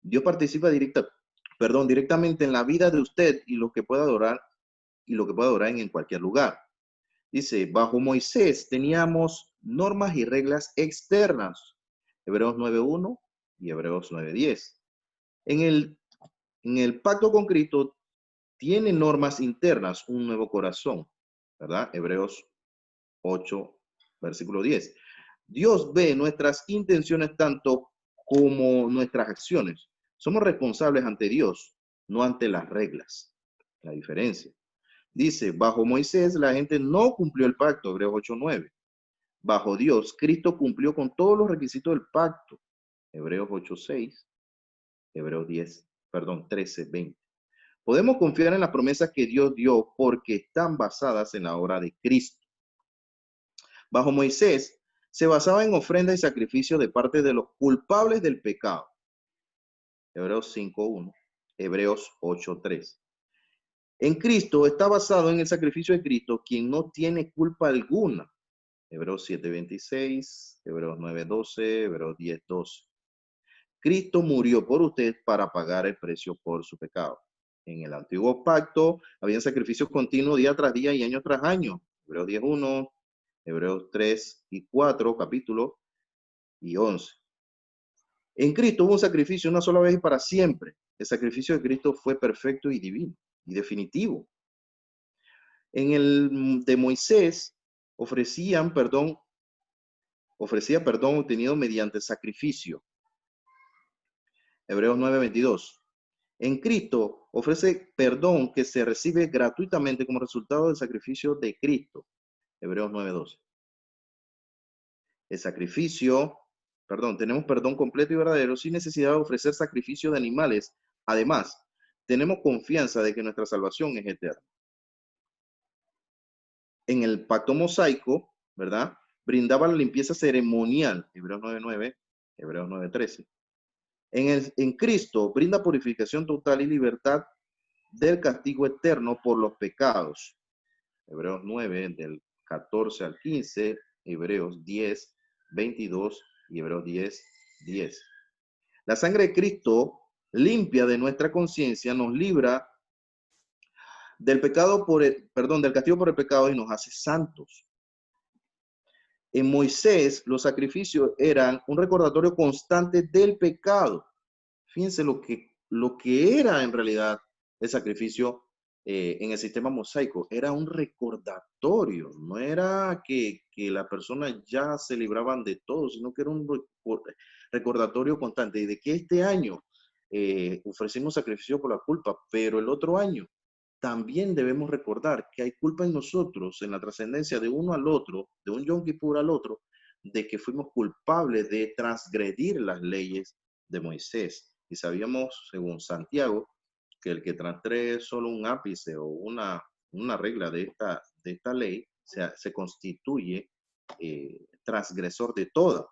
Dios participa directamente en la vida de usted y lo que pueda adorar en cualquier lugar. Dice, bajo Moisés teníamos normas y reglas externas. Hebreos 9:1 y Hebreos 9:10. En el pacto con Cristo tiene normas internas, un nuevo corazón, ¿verdad? Hebreos 8, versículo 10. Dios ve nuestras intenciones tanto como nuestras acciones. Somos responsables ante Dios, no ante las reglas. La diferencia. Dice, bajo Moisés la gente no cumplió el pacto, Hebreos 8:9. Bajo Dios, Cristo cumplió con todos los requisitos del pacto, Hebreos 8:6, Hebreos 13:20. Podemos confiar en las promesas que Dios dio porque están basadas en la obra de Cristo. Bajo Moisés se basaba en ofrenda y sacrificio de parte de los culpables del pecado, Hebreos 5:1, Hebreos 8:3. En Cristo está basado en el sacrificio de Cristo, quien no tiene culpa alguna. Hebreos 7:26, Hebreos 9:12, Hebreos 10:12. Cristo murió por usted para pagar el precio por su pecado. En el antiguo pacto había sacrificios continuos día tras día y año tras año. Hebreos 10:1, Hebreos 3 y 4, capítulo y 11. En Cristo hubo un sacrificio una sola vez y para siempre. El sacrificio de Cristo fue perfecto y divino y definitivo. En el de Moisés ofrecía perdón obtenido mediante sacrificio. Hebreos 9:22. En Cristo ofrece perdón que se recibe gratuitamente como resultado del sacrificio de Cristo. Hebreos 9:12. Tenemos perdón completo y verdadero sin necesidad de ofrecer sacrificio de animales. Además, tenemos confianza de que nuestra salvación es eterna. En el pacto mosaico, ¿verdad? Brindaba la limpieza ceremonial, Hebreos 9:9, Hebreos 9:13. En Cristo brinda purificación total y libertad del castigo eterno por los pecados. Hebreos 9, del 14 al 15, Hebreos 10, 22 y Hebreos 10, 10. La sangre de Cristo limpia de nuestra conciencia, nos libra del castigo por el pecado y nos hace santos. En Moisés, los sacrificios eran un recordatorio constante del pecado. Fíjense lo que era en realidad el sacrificio en el sistema mosaico, era un recordatorio, no era que la persona ya se libraban de todo, sino que era un recordatorio constante, y de que este año ofrecimos sacrificio por la culpa, pero el otro año también debemos recordar que hay culpa en nosotros, en la trascendencia de uno al otro, de un Yom Kippur al otro, de que fuimos culpables de transgredir las leyes de Moisés. Y sabíamos, según Santiago, que el que transgrede solo un ápice o una regla de esta ley se constituye transgresor de toda.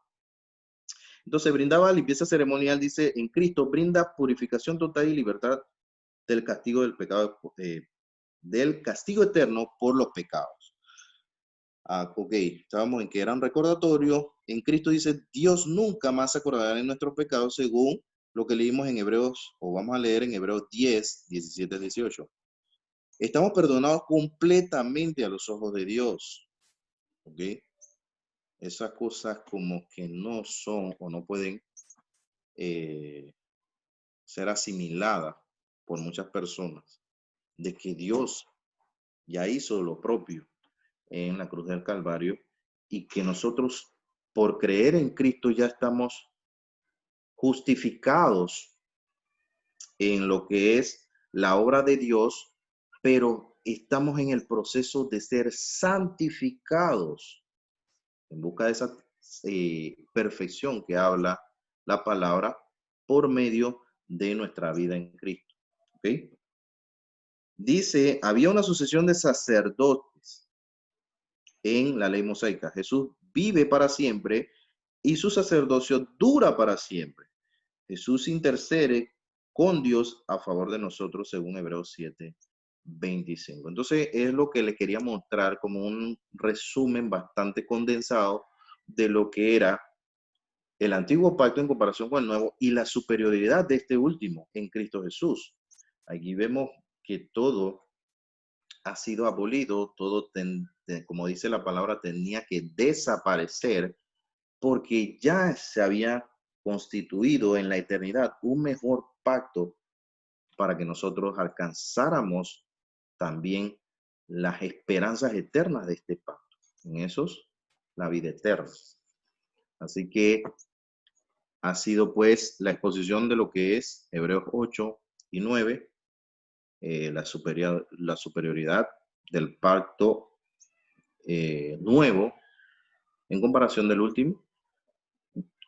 Entonces brindaba limpieza ceremonial, dice, en Cristo brinda purificación total y libertad del castigo del pecado, del castigo eterno por los pecados. Ok, estábamos en que era un recordatorio. En Cristo dice, Dios nunca más se acordará de nuestros pecados, según lo que leímos en Hebreos, o vamos a leer en Hebreos 10, 17, 18. Estamos perdonados completamente a los ojos de Dios. Ok, esas cosas como que no son o no pueden ser asimiladas por muchas personas, de que Dios ya hizo lo propio en la cruz del Calvario y que nosotros por creer en Cristo ya estamos justificados en lo que es la obra de Dios, pero estamos en el proceso de ser santificados en busca de esa perfección que habla la palabra por medio de nuestra vida en Cristo. ¿Okay? Dice, había una sucesión de sacerdotes en la ley mosaica. Jesús vive para siempre y su sacerdocio dura para siempre. Jesús intercede con Dios a favor de nosotros, según Hebreos 7, 25. Entonces, es lo que le quería mostrar como un resumen bastante condensado de lo que era el antiguo pacto en comparación con el nuevo y la superioridad de este último en Cristo Jesús. Aquí vemos que todo ha sido abolido, todo, como dice la palabra, tenía que desaparecer porque ya se había constituido en la eternidad un mejor pacto para que nosotros alcanzáramos también las esperanzas eternas de este pacto. En esos, la vida eterna. Así que ha sido pues la exposición de lo que es Hebreos 8 y 9, la superioridad del pacto nuevo en comparación del último,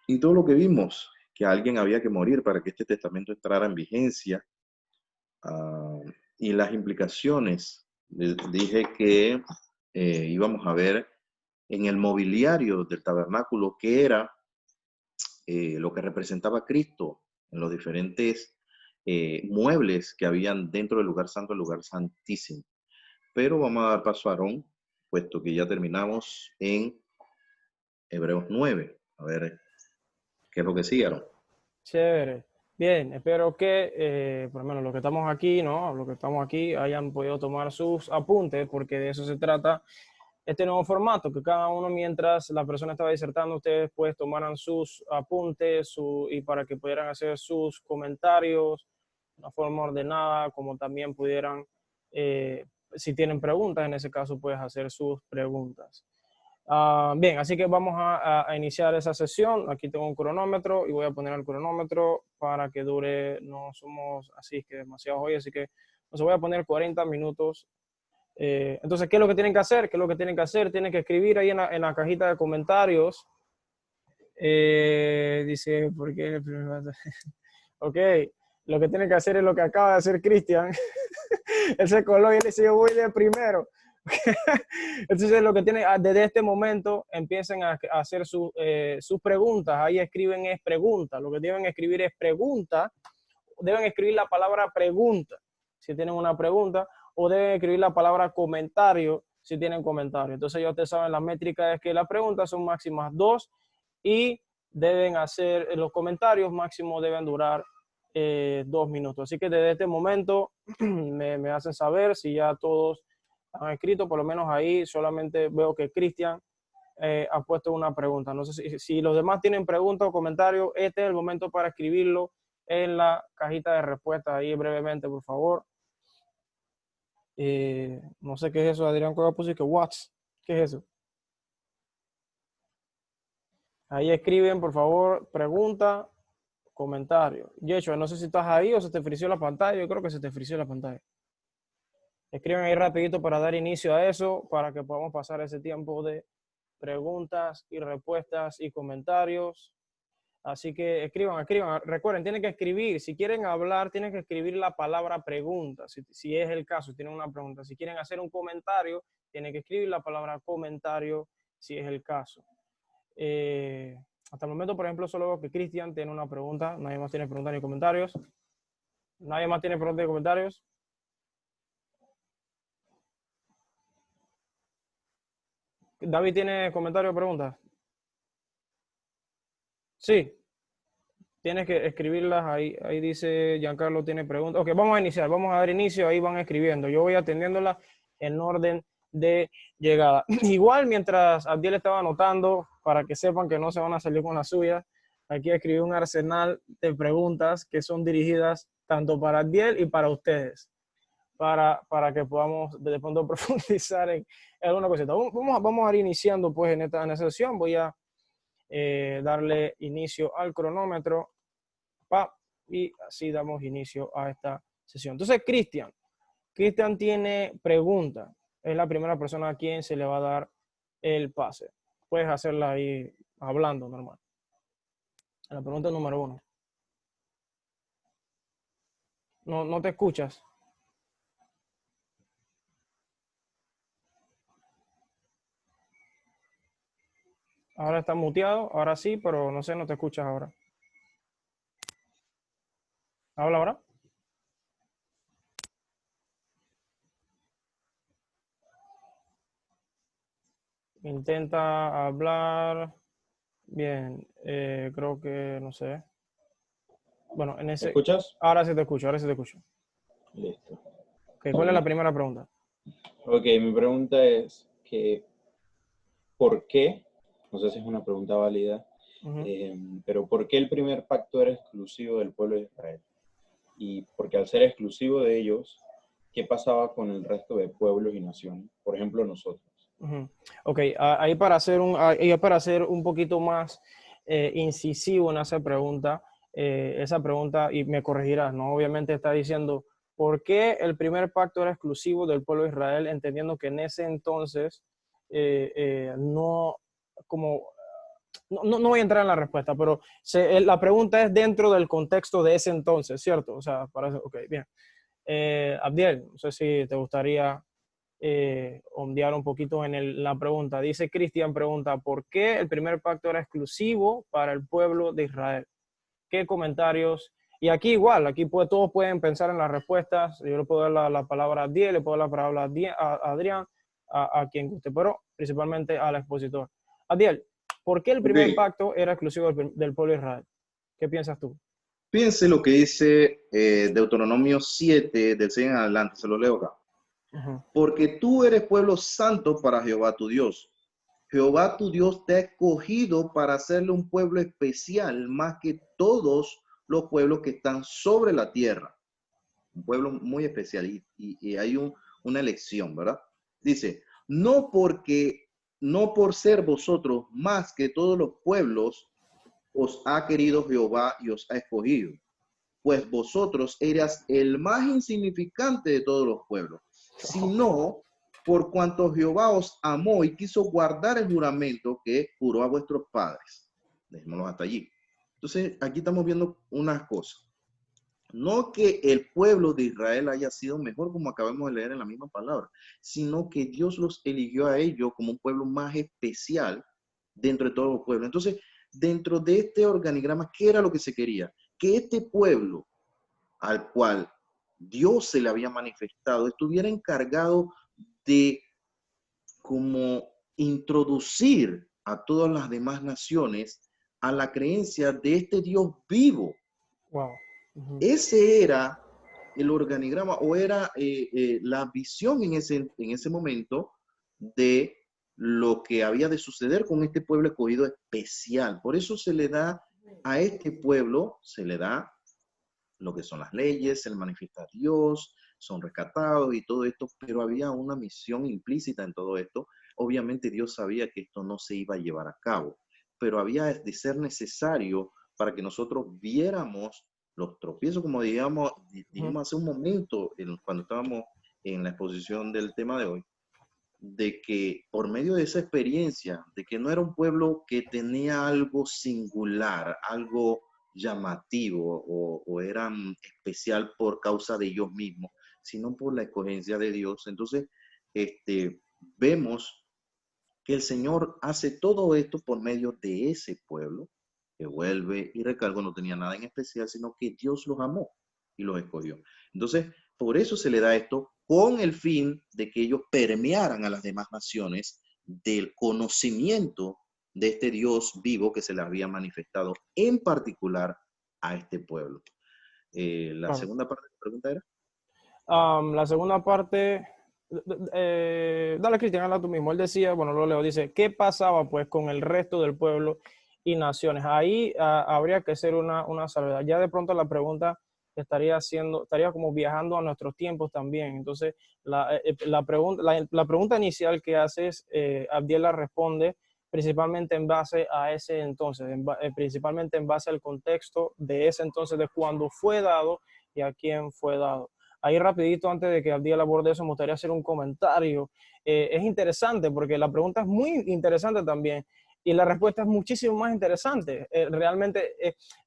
y todo lo que vimos, que alguien había que morir para que este testamento entrara en vigencia, y las implicaciones. Dije que íbamos a ver en el mobiliario del tabernáculo que era lo que representaba Cristo en los diferentes muebles que habían dentro del lugar santo, el lugar santísimo. Pero vamos a dar paso a Aarón, puesto que ya terminamos en Hebreos 9. A ver, ¿qué es lo que sigue, Aarón? Chévere. Bien, espero que, por lo menos los que estamos aquí, ¿no? Los que estamos aquí hayan podido tomar sus apuntes, porque de eso se trata este nuevo formato, que cada uno, mientras la persona estaba disertando, ustedes pues tomaran sus apuntes y para que pudieran hacer sus comentarios de una forma ordenada, como también pudieran, si tienen preguntas, en ese caso, pues hacer sus preguntas. Bien, así que vamos a iniciar esa sesión. Aquí tengo un cronómetro y voy a poner el cronómetro para que dure, no somos así que demasiado hoy, así que voy a poner 40 minutos. Entonces, ¿qué es lo que tienen que hacer? ¿Qué es lo que tienen que hacer? Tienen que escribir ahí en la cajita de comentarios. Dice, ¿por qué? Ok, lo que tienen que hacer es lo que acaba de hacer Cristian. Él se coló y él dice, yo voy de primero. Entonces, lo que tienen, desde este momento, empiecen a hacer sus preguntas. Ahí escriben es pregunta. Lo que deben escribir es pregunta. Deben escribir la palabra pregunta si tienen una pregunta, o deben escribir la palabra comentario si tienen comentario. Entonces, ya ustedes saben, la métrica es que las preguntas son máximas 2 y deben hacer, los comentarios máximo deben durar 2 minutos. Así que desde este momento me hacen saber si ya todos han escrito. Por lo menos ahí solamente veo que Cristian ha puesto una pregunta. No sé si los demás tienen preguntas o comentarios, este es el momento para escribirlo en la cajita de respuestas ahí brevemente, por favor. No sé qué es eso, Adrián Cueva puso que what's, ¿qué es eso? Ahí escriben, por favor, pregunta, comentario. Yeshua, no sé si estás ahí o se te frició la pantalla. Yo creo que se te frició la pantalla. Escriben ahí rapidito para dar inicio a eso, para que podamos pasar ese tiempo de preguntas y respuestas y comentarios. Así que escriban. Recuerden, tienen que escribir. Si quieren hablar, tienen que escribir la palabra pregunta. Si es el caso, tienen una pregunta. Si quieren hacer un comentario, tienen que escribir la palabra comentario, si es el caso. Hasta el momento, por ejemplo, solo veo que Cristian tiene una pregunta. Nadie más tiene preguntas ni comentarios. Nadie más tiene preguntas ni comentarios. David tiene comentario o preguntas. Sí. Tienes que escribirlas ahí. Ahí dice Giancarlo tiene preguntas. Ok, vamos a iniciar. Vamos a dar inicio. Ahí van escribiendo. Yo voy atendiéndolas en orden de llegada. Igual, mientras Abdiel estaba anotando, para que sepan que no se van a salir con la suya, aquí escribí un arsenal de preguntas que son dirigidas tanto para Abdiel y para ustedes, para que podamos de pronto profundizar en alguna cosita. Vamos a ir iniciando pues en esta sesión. Voy a darle inicio al cronómetro y así damos inicio a esta sesión. Entonces, Cristian tiene pregunta. Es la primera persona a quien se le va a dar el pase. Puedes hacerla ahí hablando normal. La pregunta número 1. No te escuchas. Ahora está muteado, ahora sí, pero no sé, no te escuchas ahora. ¿Habla ahora? Intenta hablar. Bien, creo que, no sé. Bueno, en ¿Me ese... escuchas? Ahora sí te escucho. Listo. Okay, ¿cuál es la primera pregunta? Ok, mi pregunta es que ¿por qué? No sé si es una pregunta válida, pero ¿por qué el primer pacto era exclusivo del pueblo de Israel? Y porque al ser exclusivo de ellos, ¿qué pasaba con el resto de pueblos y naciones? Por ejemplo, nosotros. Ok, ahí para hacer un poquito más incisivo en esa pregunta, y me corregirás, ¿no? Obviamente está diciendo, ¿por qué el primer pacto era exclusivo del pueblo de Israel? Entendiendo que en ese entonces no voy a entrar en la respuesta, pero la pregunta es dentro del contexto de ese entonces, ¿cierto? O sea, ok, bien. Abdiel, no sé si te gustaría ondear un poquito en la pregunta. Dice Cristian, pregunta, ¿por qué el primer pacto era exclusivo para el pueblo de Israel? ¿Qué comentarios? Y aquí igual, todos pueden pensar en las respuestas. Yo le puedo dar la palabra a Abdiel, le puedo dar la palabra a Adrián, a quien guste, pero principalmente al expositor. Abdiel, ¿por qué el primer pacto era exclusivo del pueblo de Israel? ¿Qué piensas tú? Fíjense lo que dice Deuteronomio 7, del 6 en adelante, se lo leo acá. Porque tú eres pueblo santo para Jehová tu Dios. Jehová tu Dios te ha escogido para hacerle un pueblo especial más que todos los pueblos que están sobre la tierra. Un pueblo muy especial y hay una elección, ¿verdad? Dice, no por ser vosotros más que todos los pueblos os ha querido Jehová y os ha escogido, pues vosotros eras el más insignificante de todos los pueblos, sino por cuanto Jehová os amó y quiso guardar el juramento que juró a vuestros padres. Dejémoslo hasta allí. Entonces, aquí estamos viendo unas cosas. No que el pueblo de Israel haya sido mejor, como acabamos de leer en la misma palabra, sino que Dios los eligió a ellos como un pueblo más especial dentro de todos los pueblos. Entonces, dentro de este organigrama, ¿qué era lo que se quería? Que este pueblo al cual Dios se le había manifestado estuviera encargado de como introducir a todas las demás naciones a la creencia de este Dios vivo. Wow. Ese era el organigrama o era la visión en ese momento de lo que había de suceder con este pueblo escogido especial. Por eso se le da a este pueblo, se le da lo que son las leyes, se le manifiesta a Dios, son rescatados y todo esto, pero había una misión implícita en todo esto. Obviamente Dios sabía que esto no se iba a llevar a cabo, pero había de ser necesario para que nosotros viéramos los tropiezos, como dijimos hace un momento, cuando estábamos en la exposición del tema de hoy, de que por medio de esa experiencia, de que no era un pueblo que tenía algo singular, algo llamativo o eran especial por causa de ellos mismos, sino por la escogencia de Dios. Entonces, vemos que el Señor hace todo esto por medio de ese pueblo, que vuelve y recalco, no tenía nada en especial, sino que Dios los amó y los escogió. Entonces, por eso se le da esto, con el fin de que ellos permearan a las demás naciones del conocimiento de este Dios vivo que se le había manifestado en particular a este pueblo. La segunda parte de la pregunta era. La segunda parte, dale, Cristian, habla tú mismo. Él decía, bueno, lo leo, dice, ¿qué pasaba pues con el resto del pueblo y naciones? Ahí habría que hacer una salvedad. Ya de pronto la pregunta estaría como viajando a nuestros tiempos también. Entonces, la pregunta inicial que haces, Abdiel la responde principalmente en base a ese entonces, principalmente en base al contexto de ese entonces, de cuando fue dado y a quién fue dado. Ahí rapidito, antes de que Abdiel aborde eso, me gustaría hacer un comentario. Es interesante porque la pregunta es muy interesante también y la respuesta es muchísimo más interesante. Realmente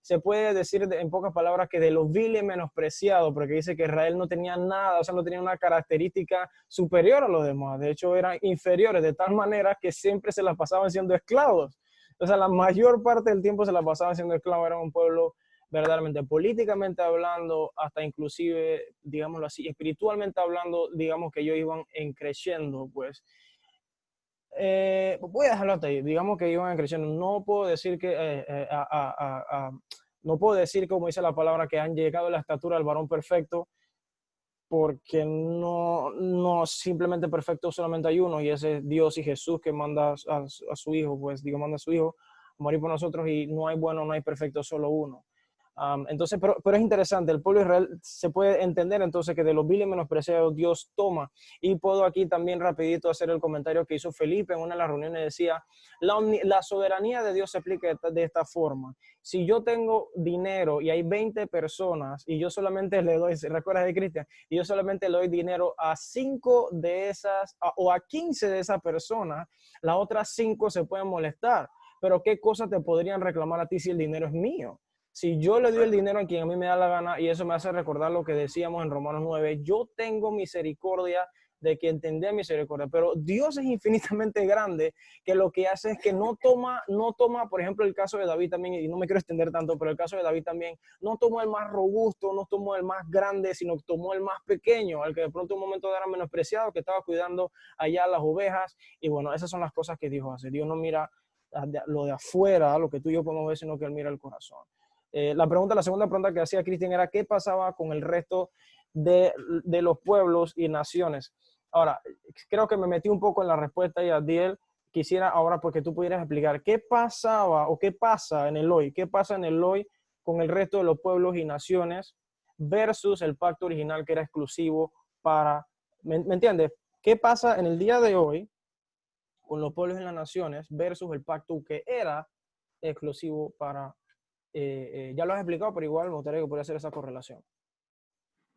se puede decir en pocas palabras que de lo vil y menospreciado, porque dice que Israel no tenía nada, o sea, no tenía una característica superior a los demás. De hecho, eran inferiores de tal manera que siempre se las pasaban siendo esclavos. O sea, la mayor parte del tiempo se la pasaban siendo esclavos. Eran un pueblo verdaderamente, políticamente hablando, hasta inclusive, digámoslo así, espiritualmente hablando, digamos que ellos iban creciendo, pues. Voy a dejarlo hasta ahí, digamos que iban creciendo. No puedo decir que, no puedo decir, como dice la palabra, que han llegado a la estatura del varón perfecto, porque no simplemente perfecto solamente hay uno, y ese es Dios y Jesús que manda a su Hijo, pues digo, manda a su Hijo a morir por nosotros, y no hay bueno, no hay perfecto, solo uno. Entonces, pero es interesante, el pueblo de Israel se puede entender entonces que de los viles menospreciados Dios toma. Y puedo aquí también rapidito hacer el comentario que hizo Felipe en una de las reuniones. Decía, la soberanía de Dios se aplica de esta forma. Si yo tengo dinero y hay 20 personas y yo solamente le doy, ¿recuerdas de Cristian? Y yo solamente le doy dinero a 5 de esas o a 15 de esas personas, las otras 5 se pueden molestar. Pero ¿qué cosas te podrían reclamar a ti si el dinero es mío? Si yo le doy el dinero a quien a mí me da la gana, y eso me hace recordar lo que decíamos en Romanos 9, yo tengo misericordia de quien tendría misericordia, pero Dios es infinitamente grande, que lo que hace es que no toma, por ejemplo, el caso de David también, y no me quiero extender tanto, pero el caso de David también, no tomó el más robusto, no tomó el más grande, sino que tomó el más pequeño, al que de pronto en un momento era menospreciado, que estaba cuidando allá las ovejas, y bueno, esas son las cosas que Dios hace. Dios no mira lo de afuera, lo que tú y yo podemos ver, sino que Él mira el corazón. La segunda pregunta que hacía Cristian era ¿qué pasaba con el resto de los pueblos y naciones? Ahora, creo que me metí un poco en la respuesta y Abdiel, quisiera ahora porque tú pudieras explicar qué pasaba o qué pasa en el hoy, qué pasa en el hoy con el resto de los pueblos y naciones versus el pacto original que era exclusivo para, ¿me entiendes? ¿Qué pasa en el día de hoy con los pueblos y las naciones versus el pacto que era exclusivo para ya lo has explicado, pero igual me gustaría que pudiera hacer esa correlación.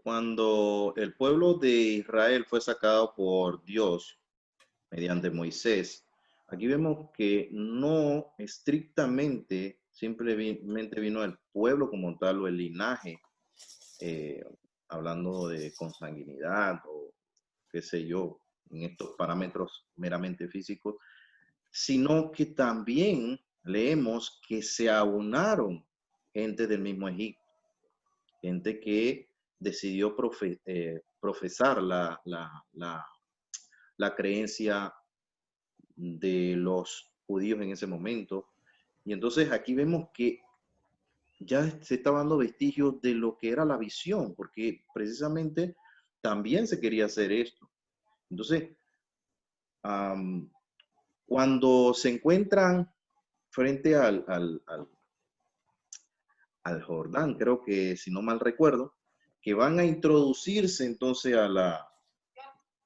Cuando el pueblo de Israel fue sacado por Dios mediante Moisés, aquí vemos que no estrictamente, simplemente vino el pueblo como tal o el linaje, hablando de consanguinidad o qué sé yo, en estos parámetros meramente físicos, sino que también leemos que se aunaron gente del mismo Egipto, gente que decidió profesar la creencia de los judíos en ese momento. Y entonces aquí vemos que ya se está dando vestigios de lo que era la visión, porque precisamente también se quería hacer esto. Entonces, cuando se encuentran frente al Jordán, creo que si no mal recuerdo, que van a introducirse entonces a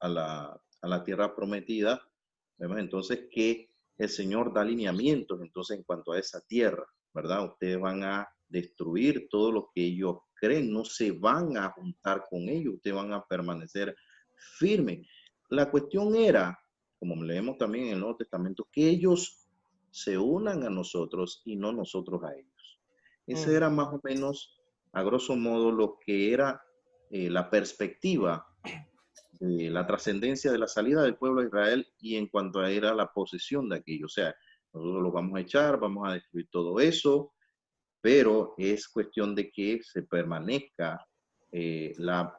la tierra prometida. Vemos entonces que el Señor da lineamientos entonces en cuanto a esa tierra, ¿verdad? Ustedes van a destruir todo lo que ellos creen, no se van a juntar con ellos, ustedes van a permanecer firmes. La cuestión era, como leemos también en el Nuevo Testamento, que ellos se unan a nosotros y no nosotros a ellos. Ese era más o menos, a grosso modo, lo que era la perspectiva de la trascendencia de la salida del pueblo de Israel y en cuanto a era la posesión de aquello. O sea, nosotros lo vamos a echar, vamos a destruir todo eso, pero es cuestión de que se permanezca la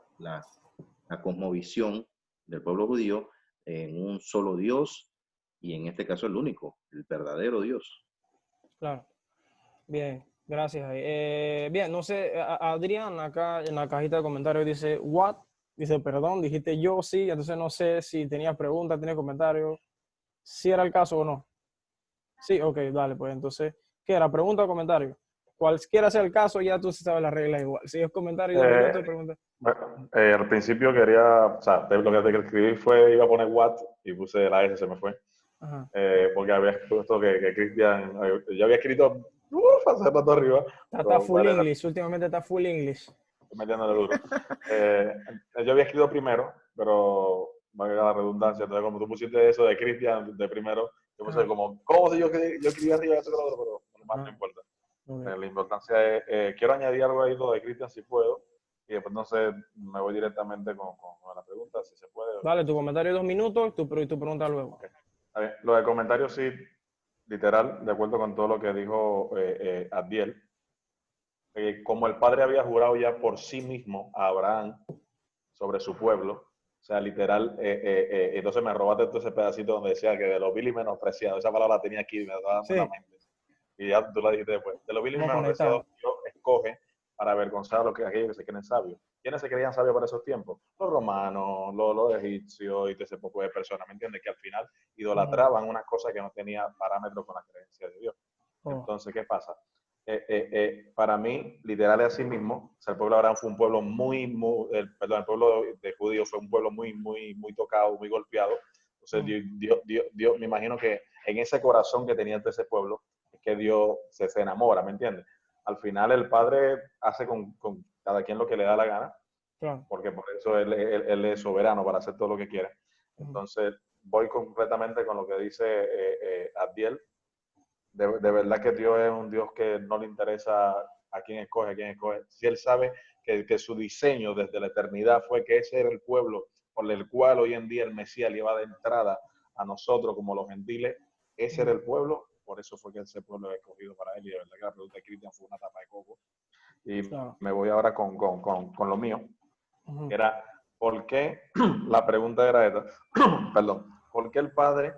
cosmovisión del pueblo judío en un solo Dios y en este caso el único, el verdadero Dios. Claro. Bien, gracias. Bien, no sé, Adrián acá en la cajita de comentarios dice, what? Dice, perdón, dijiste yo, sí, entonces no sé si tenías preguntas, tenías comentarios, si era el caso o no. Sí, ok, dale, pues entonces, ¿qué era? ¿Pregunta o comentario? Cualquiera sea el caso, ya tú sabes las reglas igual. Si es comentario y 2 minutos, pregunta. Al principio quería, o sea, lo que escribí fue, iba a poner what y puse la S, se me fue. Ajá. Porque había puesto que Cristian, yo había escrito, hace rato arriba. Está full English, últimamente está full English. Estoy metiéndole duro. Yo había escrito primero, pero valga la redundancia, entonces como tú pusiste eso de Cristian de primero, yo puse como, ¿cómo si yo escribí arriba eso que lo otro? Pero más no importa. Okay. La importancia es, quiero añadir algo ahí lo de Cristian si puedo, y después entonces me voy directamente con la pregunta, si se puede. Dale, tu comentario 2 minutos y tu pregunta luego. Okay. A ver, lo de comentarios sí, literal, de acuerdo con todo lo que dijo Abdiel, como el padre había jurado ya por sí mismo a Abraham sobre su pueblo, o sea, literal, entonces me robaste todo ese pedacito donde decía que de lo vil y menospreciado, esa palabra la tenía aquí, me estaba dando la mente, y ya tú la dijiste después, de lo vil y menospreciado, Dios escoge para avergonzar a aquellos que se creen sabios. ¿Quiénes se creían sabios para esos tiempos? Los romanos, los egipcios y todo ese poco de personas, ¿me entiendes? Que al final idolatraban unas cosas que no tenían parámetros con la creencia de Dios. Entonces, ¿qué pasa? Para mí, literal es así mismo, o sea, el pueblo de Abraham fue un pueblo el pueblo de judíos fue un pueblo muy tocado, muy golpeado. Entonces, Dios, me imagino que en ese corazón que tenía ese pueblo, es que Dios se enamora, ¿me entiendes? Al final el Padre hace con cada quien lo que le da la gana, porque por eso él es soberano para hacer todo lo que quiere. Entonces, voy completamente con lo que dice Abdiel. De verdad que Dios es un Dios que no le interesa a quién escoge, Si Él sabe que su diseño desde la eternidad fue que ese era el pueblo por el cual hoy en día el Mesías le iba de entrada a nosotros como los gentiles, ese era el pueblo, por eso fue que ese pueblo es escogido para Él. Y de verdad que la pregunta de Cristian fue una tapa de coco. Y me voy ahora con lo mío, que era, ¿por qué? La pregunta era esta, perdón, ¿por qué el Padre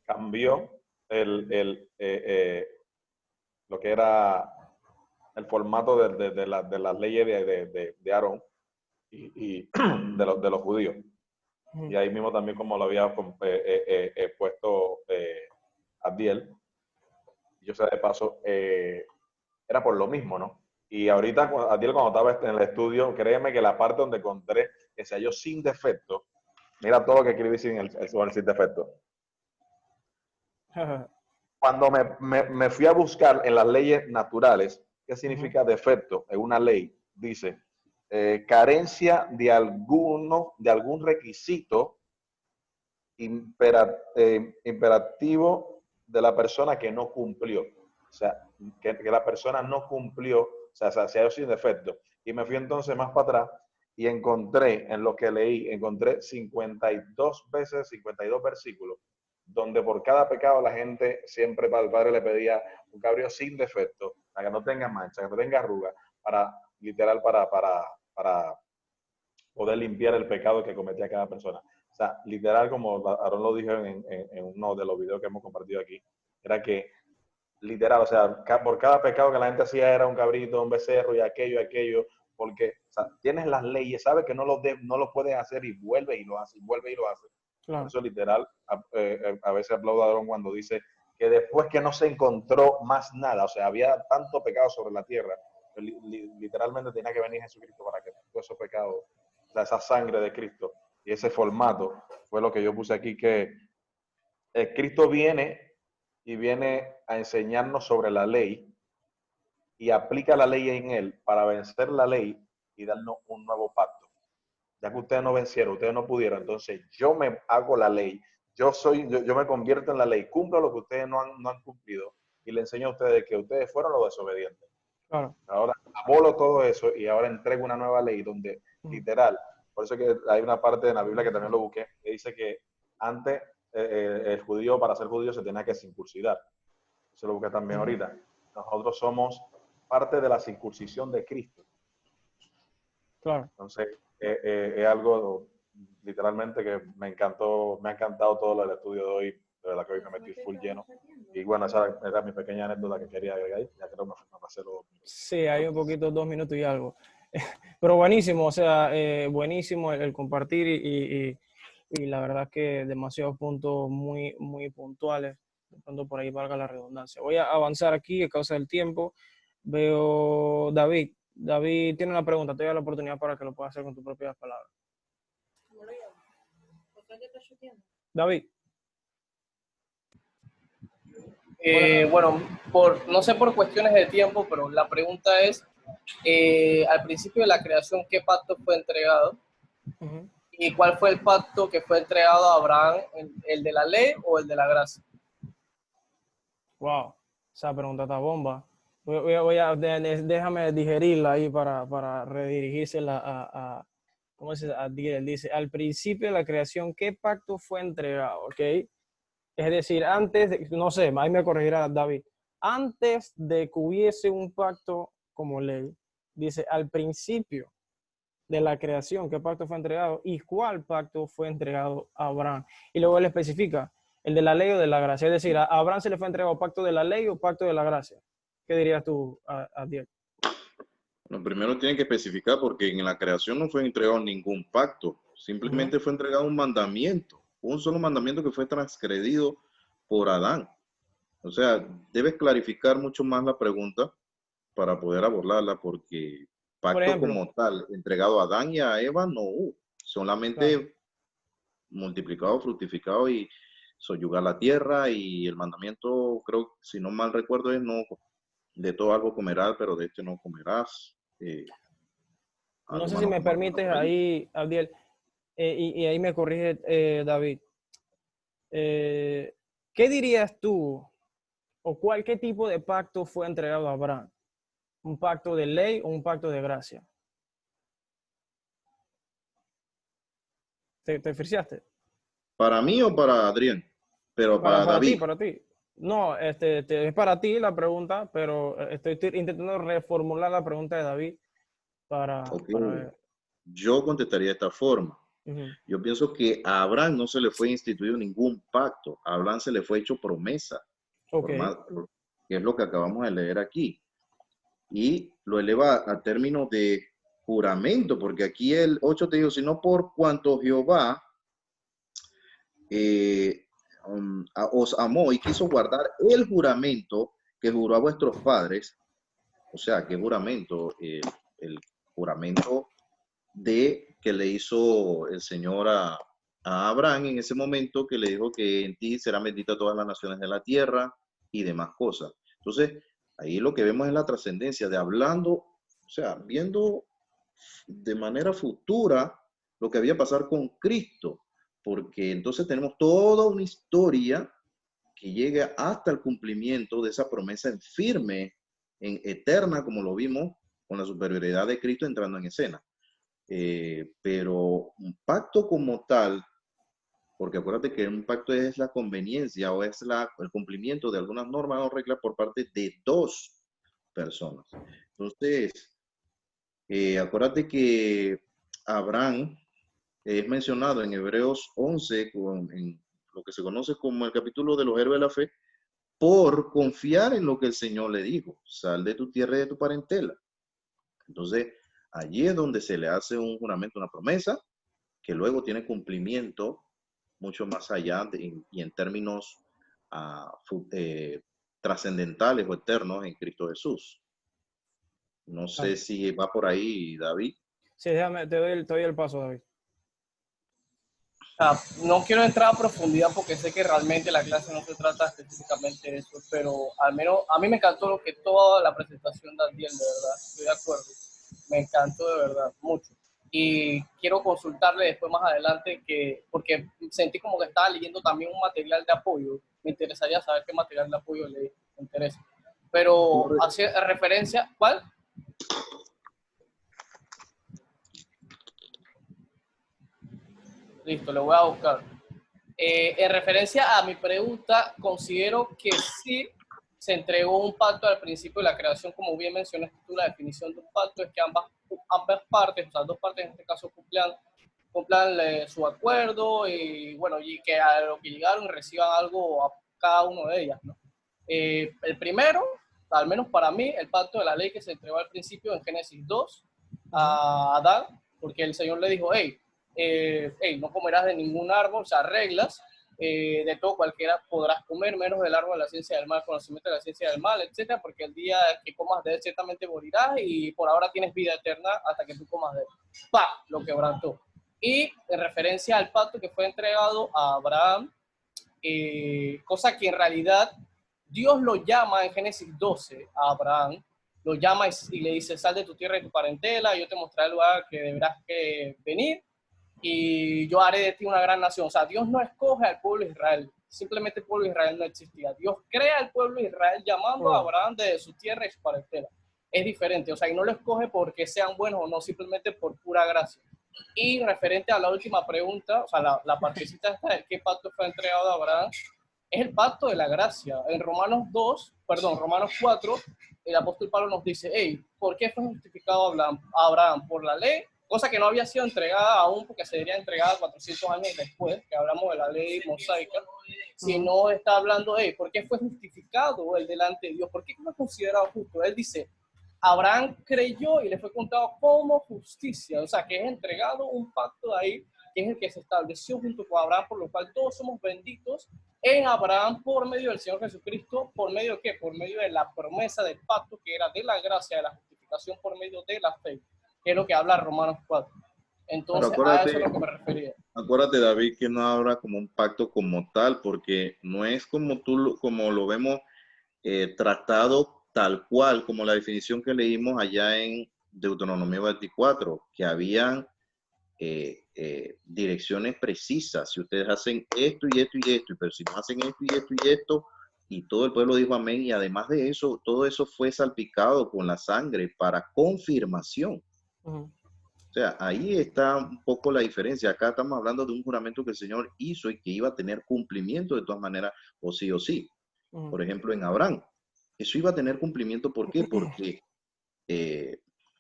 cambió lo que era el formato de las leyes de Aarón y de los judíos? Y ahí mismo también, como lo había puesto Abdiel, yo sé de paso, era por lo mismo, ¿no? Y ahorita, Abdiel, cuando estaba en el estudio, créeme que la parte donde encontré que se halló sin defecto, mira todo lo que escribí sin defecto. Cuando me fui a buscar en las leyes naturales, ¿qué significa defecto? En una ley, dice, carencia de algún requisito imperativo de la persona que no cumplió. O sea, que la persona no cumplió, o sea, se halló sin defecto. Y me fui entonces más para atrás y encontré, en lo que leí, encontré 52 versículos, donde por cada pecado la gente siempre para el Padre le pedía un cabrío sin defecto, para que no tenga mancha, que no tenga arruga, para poder limpiar el pecado que cometía cada persona. O sea, literal, como Aarón lo dijo en uno de los videos que hemos compartido aquí, era que literal, o sea, por cada pecado que la gente hacía era un cabrito, un becerro y aquello, porque o sea, tienes las leyes, sabes que no lo puedes hacer y vuelve y lo hace, y vuelve y lo hace. Claro. Por eso literal, a veces aplaudo a Aarón cuando dice que después que no se encontró más nada, o sea, había tanto pecado sobre la tierra, literalmente tenía que venir Jesucristo para que todos esos pecados, o sea, esa sangre de Cristo y ese formato, fue lo que yo puse aquí, que Cristo viene y viene a enseñarnos sobre la ley y aplica la ley en él para vencer la ley y darnos un nuevo pacto. Ya que ustedes no vencieron, ustedes no pudieron, entonces yo me hago la ley, yo me convierto en la ley, cumplo lo que ustedes no han cumplido y le enseño a ustedes que ustedes fueron los desobedientes. Claro. Ahora abolo todo eso y ahora entrego una nueva ley donde literal, por eso que hay una parte de la Biblia que también lo busqué, que dice que antes el judío, para ser judío, se tenía que circuncidar. Eso lo busqué también ahorita. Nosotros somos parte de la circuncisión de Cristo. Claro. Entonces, es algo literalmente que me ha encantado todo el estudio de hoy. De verdad que hoy me metí full lleno. Y bueno, esa era mi pequeña anécdota que quería agregar ahí. Ya creo que me pasé los 2 minutos. Sí, hay un poquito, 2 minutos y algo. Pero buenísimo, o sea, buenísimo el compartir y la verdad que demasiados puntos muy, muy puntuales. De pronto por ahí valga la redundancia. Voy a avanzar aquí a causa del tiempo. Veo David. David tiene una pregunta. Te doy la oportunidad para que lo puedas hacer con tus propias palabras. David. Bueno, no sé por cuestiones de tiempo, pero la pregunta es, al principio de la creación, ¿qué pacto fue entregado? ¿Y cuál fue el pacto que fue entregado a Abraham, el de la ley o el de la gracia? Wow, esa pregunta está bomba. Déjame digerirla ahí para redirigírsela ¿cómo se dice? Al principio de la creación, ¿qué pacto fue entregado? ¿Ok? Es decir, no sé, ahí me corregirá David, antes de que hubiese un pacto como ley, dice, al principio de la creación, ¿qué pacto fue entregado? ¿Y cuál pacto fue entregado a Abraham? Y luego él especifica, ¿el de la ley o de la gracia? Es decir, ¿a Abraham se le fue entregado pacto de la ley o pacto de la gracia? ¿Qué dirías tú, Diego? Lo primero tienen que especificar porque en la creación no fue entregado ningún pacto, simplemente fue entregado un mandamiento, un solo mandamiento que fue transgredido por Adán. O sea, debes clarificar mucho más la pregunta para poder abordarla porque pacto ejemplo, como tal, entregado a Adán y a Eva, no hubo. Solamente claro, multiplicado, fructificado y soyugar la tierra y el mandamiento, creo, si no mal recuerdo, es no, de todo algo comerás, pero de este no comerás. no Algo sé más si no me comerás permites por ahí. ahí, Abdiel, y ahí me corrige David. ¿Qué dirías tú o qué tipo de pacto fue entregado a Abraham? ¿Un pacto de ley o un pacto de gracia? ¿Te friseaste? ¿Para mí o para Adrián? Pero para Para ti, David. para ti. No, es para ti la pregunta, pero estoy intentando reformular la pregunta de David Ok. para ver. Yo contestaría de esta forma. Ujú. Yo pienso que a Abraham no se le fue instituido ningún pacto. A Abraham se le fue hecho promesa, Ok, por más, que es lo que acabamos de leer aquí. Y lo eleva a términos de juramento, porque aquí el 8 te digo, sino por cuanto Jehová os amó y quiso guardar el juramento que juró a vuestros padres. O sea, ¿qué juramento? El juramento de que le hizo el Señor a Abraham en ese momento, que le dijo que en ti serán benditas todas las naciones de la tierra y demás cosas. Entonces, ahí lo que vemos es la trascendencia de hablando, o sea, viendo de manera futura lo que había pasar con Cristo, porque entonces tenemos toda una historia que llega hasta el cumplimiento de esa promesa en firme, en eterna, como lo vimos con la superioridad de Cristo entrando en escena. Pero un pacto como tal, porque acuérdate que un pacto es la conveniencia o es el cumplimiento de algunas normas o reglas por parte de dos personas. Entonces, acuérdate que Abraham es mencionado en Hebreos 11, en lo que se conoce como el capítulo de los héroes de la fe, por confiar en lo que el Señor le dijo, sal de tu tierra y de tu parentela. Entonces, allí es donde se le hace un juramento, una promesa, que luego tiene cumplimiento mucho más allá y en términos trascendentales o eternos en Cristo Jesús. No sé claro. si va por ahí, David. Sí, déjame, te doy el paso, David. No quiero entrar a profundidad porque sé que realmente la clase no se trata específicamente de eso, pero al menos a mí me encantó lo que toda la presentación de Adiel, de verdad, estoy de acuerdo. Me encantó de verdad, mucho. Y quiero consultarle después más adelante, porque sentí como que estaba leyendo también un material de apoyo. Me interesaría saber qué material de apoyo le interesa. Pero hace referencia, ¿cuál? Listo, lo voy a buscar. En referencia a mi pregunta, considero que sí se entregó un pacto al principio de la creación, como bien mencionaste tú, la definición de un pacto es que ambas partes, o sea, dos partes en este caso cumplan su acuerdo y bueno, y que a lo que llegaron reciban algo a cada uno de ellas, ¿no? El primero, al menos para mí, el pacto de la ley que se entregó al principio en Génesis 2 a Adán, porque el Señor le dijo, hey, no comerás de ningún árbol, o sea, reglas, de todo cualquiera podrás comer, menos del árbol de la ciencia del mal, conocimiento de la ciencia del mal, etcétera, porque el día que comas de él ciertamente morirás y por ahora tienes vida eterna hasta que tú comas de él. ¡Pah! Lo quebrantó. Y en referencia al pacto que fue entregado a Abraham, cosa que en realidad Dios lo llama en Génesis 12 a Abraham, lo llama y le dice, sal de tu tierra y tu parentela, yo te mostraré el lugar que deberás venir, y yo haré de ti una gran nación. O sea, Dios no escoge al pueblo de Israel, simplemente el pueblo de Israel no existía. Dios crea al pueblo de Israel llamando a Abraham de su tierra y su parentela. Es diferente, o sea, y no lo escoge porque sean buenos o no, simplemente por pura gracia. Y referente a la última pregunta, o sea, la partecita esta de qué pacto fue entregado a Abraham, es el pacto de la gracia. En Romanos 4, el apóstol Pablo nos dice, hey, ¿por qué fue justificado Abraham? ¿Por la ley? Cosa que no había sido entregada aún porque sería entregada 400 años después, que hablamos de la ley mosaica, sino está hablando, hey, ¿por qué fue justificado él delante de Dios? ¿Por qué fue considerado justo? Él dice, Abraham creyó y le fue contado como justicia, o sea, que es entregado un pacto de ahí, que es el que se estableció junto con Abraham, por lo cual todos somos benditos en Abraham por medio del Señor Jesucristo. ¿Por medio de qué? Por medio de la promesa del pacto, que era de la gracia, de la justificación por medio de la fe, que es lo que habla Romanos 4. Entonces, a eso es lo que me refería. Acuérdate, David, que no habrá como un pacto como tal, porque no es como como lo vemos tratado tal cual, como la definición que leímos allá en Deuteronomio 24, que habían direcciones precisas. Si ustedes hacen esto y esto y esto, pero si no hacen esto y esto y esto, y todo el pueblo dijo amén, y además de eso, todo eso fue salpicado con la sangre para confirmación. O sea, ahí está un poco la diferencia. Acá estamos hablando de un juramento que el Señor hizo y que iba a tener cumplimiento de todas maneras, o sí o sí. Por ejemplo, en Abraham, eso iba a tener cumplimiento. ¿Por qué? Porque,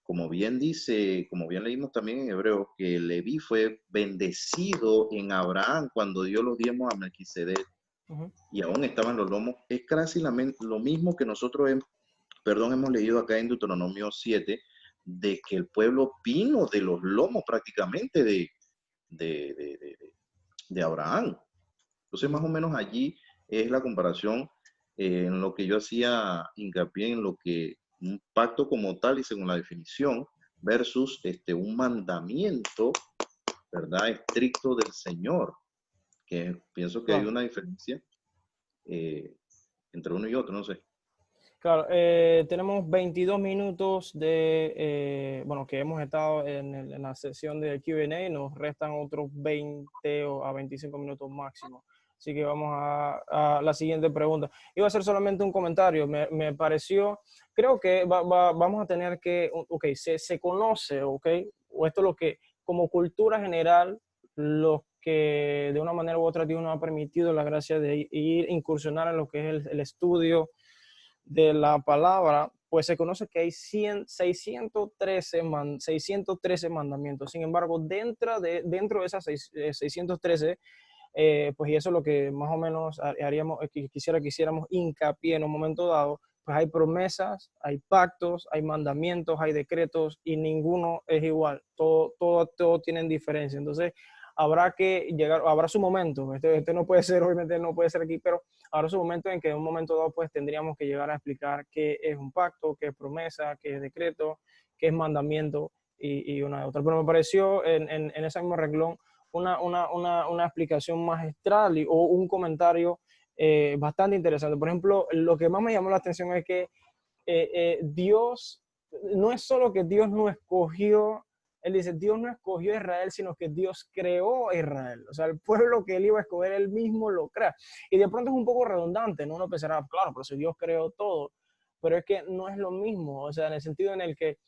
como bien dice, como bien leímos también en Hebreos, que Leví fue bendecido en Abraham cuando dio los diezmos a Melquisedec, y aún estaban los lomos. Es casi lo mismo que nosotros hemos leído acá en Deuteronomio 7, de que el pueblo vino de los lomos prácticamente de Abraham. Entonces, más o menos allí es la comparación en lo que yo hacía hincapié en lo que un pacto como tal y según la definición versus un mandamiento, ¿verdad? Estricto del Señor, que pienso que hay una diferencia entre uno y otro, no sé. Claro, tenemos 22 minutos bueno, que hemos estado en la sesión de Q&A, nos restan otros 20 a 25 minutos máximo. Así que vamos a la siguiente pregunta. Iba a hacer solamente un comentario, me pareció, creo que vamos a tener que, ok, se conoce, ok, o esto es lo que, como cultura general, lo que de una manera u otra Dios nos ha permitido la gracia de ir incursionar en lo que es el estudio de la palabra, pues se conoce que hay 613 mandamientos. Sin embargo, dentro de esas 613, pues y eso es lo que más o menos haríamos, quisiéramos hincapié en un momento dado, pues hay promesas, hay pactos, hay mandamientos, hay decretos y ninguno es igual. Todo tienen diferencia. Entonces, habrá que llegar, habrá su momento. Este no puede ser, obviamente no puede ser aquí, pero habrá su momento en que en un momento dado pues tendríamos que llegar a explicar qué es un pacto, qué es promesa, qué es decreto, qué es mandamiento y una de otra. Pero me pareció en ese mismo renglón una explicación magistral o un comentario bastante interesante. Por ejemplo, lo que más me llamó la atención es que Dios, no es solo que Dios no escogió, él dice, Dios no escogió a Israel, sino que Dios creó a Israel. O sea, el pueblo que él iba a escoger, él mismo lo crea. Y de pronto es un poco redundante, ¿no? Uno pensará, claro, pero si Dios creó todo, pero es que no es lo mismo. O sea, en el sentido en el que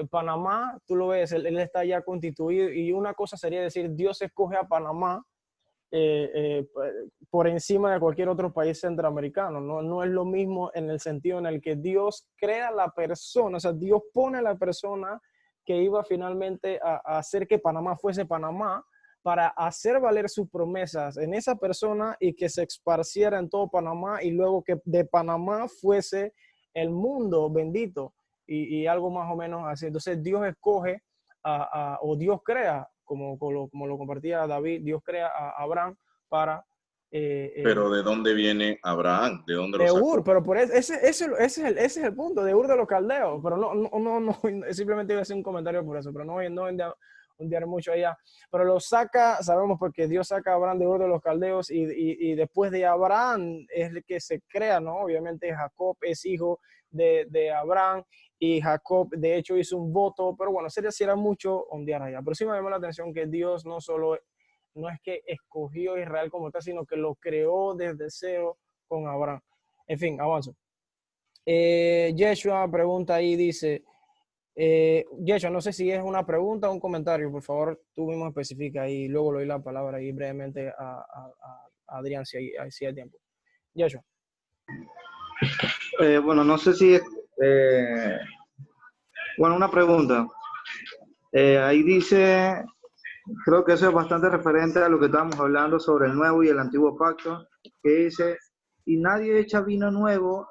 Panamá, tú lo ves, él está ya constituido y una cosa sería decir, Dios escoge a Panamá por encima de cualquier otro país centroamericano. No es lo mismo en el sentido en el que Dios crea la persona, o sea, Dios pone a la persona que iba finalmente a hacer que Panamá fuese Panamá para hacer valer sus promesas en esa persona y que se esparciera en todo Panamá y luego que de Panamá fuese el mundo bendito y algo más o menos así. Entonces Dios escoge o Dios crea, como lo compartía David, Dios crea a Abraham para... Pero ¿de dónde viene Abraham? ¿De dónde lo de sacó? Ur, pero por ese es el punto, de Ur de los Caldeos, pero no simplemente iba a hacer un comentario por eso, pero no ondear mucho allá, pero lo saca, sabemos porque Dios saca a Abraham de Ur de los Caldeos y después de Abraham es el que se crea, ¿no? Obviamente Jacob es hijo de Abraham y Jacob de hecho hizo un voto, pero bueno, sería mucho ondear allá, pero sí me llamó la atención que Dios no es que escogió a Israel como tal, sino que lo creó desde cero con Abraham. En fin, avanzo. Yeshua pregunta ahí, dice, Yeshua, no sé si es una pregunta o un comentario, por favor, tú mismo especifica ahí, luego le doy la palabra ahí brevemente a Adrián si hay tiempo. Yeshua. Bueno, no sé si bueno, una pregunta. Ahí dice, creo que eso es bastante referente a lo que estábamos hablando sobre el nuevo y el antiguo pacto, que dice, y nadie echa vino nuevo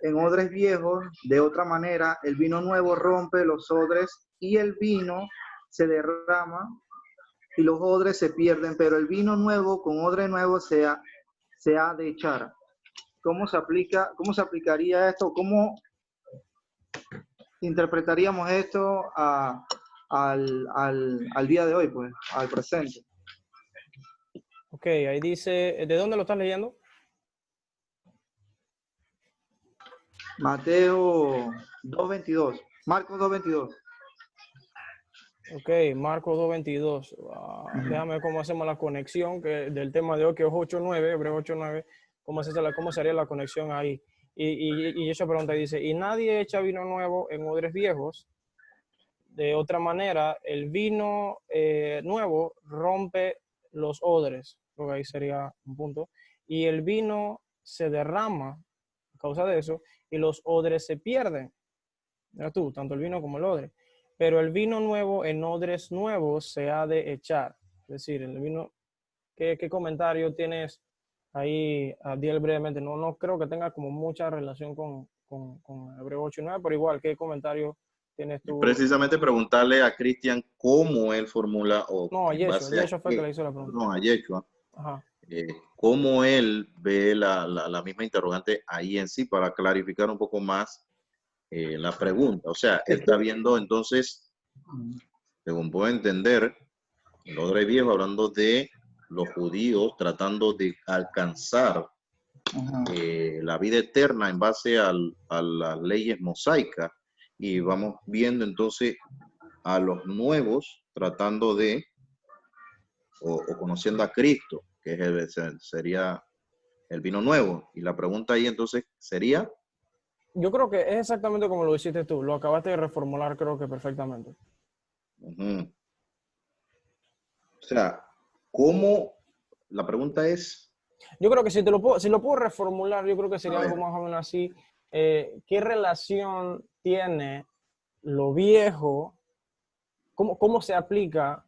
en odres viejos, de otra manera, el vino nuevo rompe los odres y el vino se derrama y los odres se pierden, pero el vino nuevo con odre nuevo se ha de echar. ¿Cómo se aplicaría esto? ¿Cómo interpretaríamos esto al día de hoy, pues, al presente? Ok, ahí dice, ¿de dónde lo estás leyendo? Mateo 2.22, Marcos 2.22. Ok, Marcos 2.22. Déjame ver cómo hacemos la conexión del tema de hoy, que es 8.9, Hebreo 8.9. ¿Cómo sería la conexión ahí? Y esa pregunta dice, y nadie echa vino nuevo en odres viejos. De otra manera, el vino nuevo rompe los odres. Creo que ahí sería un punto. Y el vino se derrama a causa de eso y los odres se pierden. Mira tú, tanto el vino como el odre. Pero el vino nuevo en odres nuevos se ha de echar. Es decir, el vino, ¿qué comentario tienes ahí, Adiel, brevemente? No creo que tenga como mucha relación con Hebreo 8 y 9, pero igual, ¿qué comentario tienes tú? Precisamente preguntarle a Cristian cómo él formula o No, a en base a Yeshua fue que le hizo la pregunta. no, a Yeshua, Ajá. cómo él ve la misma interrogante ahí en sí para clarificar un poco más la pregunta. O sea, él está viendo entonces, según puedo entender, el odre viejo hablando de los judíos tratando de alcanzar la vida eterna en base a las leyes mosaicas, y vamos viendo entonces a los nuevos tratando de o conociendo a Cristo, que sería el vino nuevo. Y la pregunta ahí entonces sería... Yo creo que es exactamente como lo hiciste tú, lo acabaste de reformular creo que perfectamente. O sea, ¿cómo? La pregunta es... Yo creo que si lo puedo reformular, yo creo que sería algo más o menos así. ¿Qué relación tiene lo viejo? ¿Cómo se aplica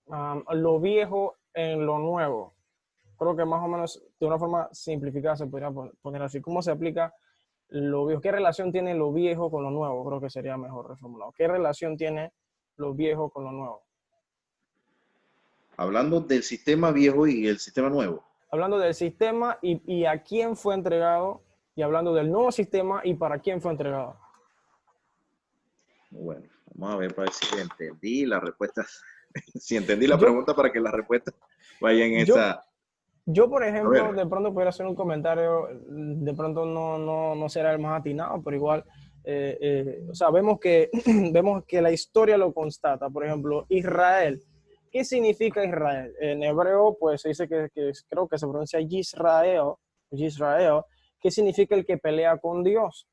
lo viejo en lo nuevo? Creo que más o menos de una forma simplificada se podría poner así. ¿Cómo se aplica lo viejo? ¿Qué relación tiene lo viejo con lo nuevo? Creo que sería mejor reformulado. ¿Qué relación tiene lo viejo con lo nuevo? Hablando del sistema viejo y el sistema nuevo. Hablando del sistema y a quién fue entregado, y hablando del nuevo sistema y para quién fue entregado. Bueno, vamos a ver para ver si entendí la respuesta. Si entendí la pregunta para que la respuesta vaya en esa. Yo, por ejemplo, ver. de pronto pudiera hacer un comentario, de pronto no será el más atinado, pero igual, o sea, vemos que la historia lo constata. Por ejemplo, Israel. ¿Qué significa Israel? En hebreo, pues se dice que creo que se pronuncia Yisrael, que significa el que pelea con Dios.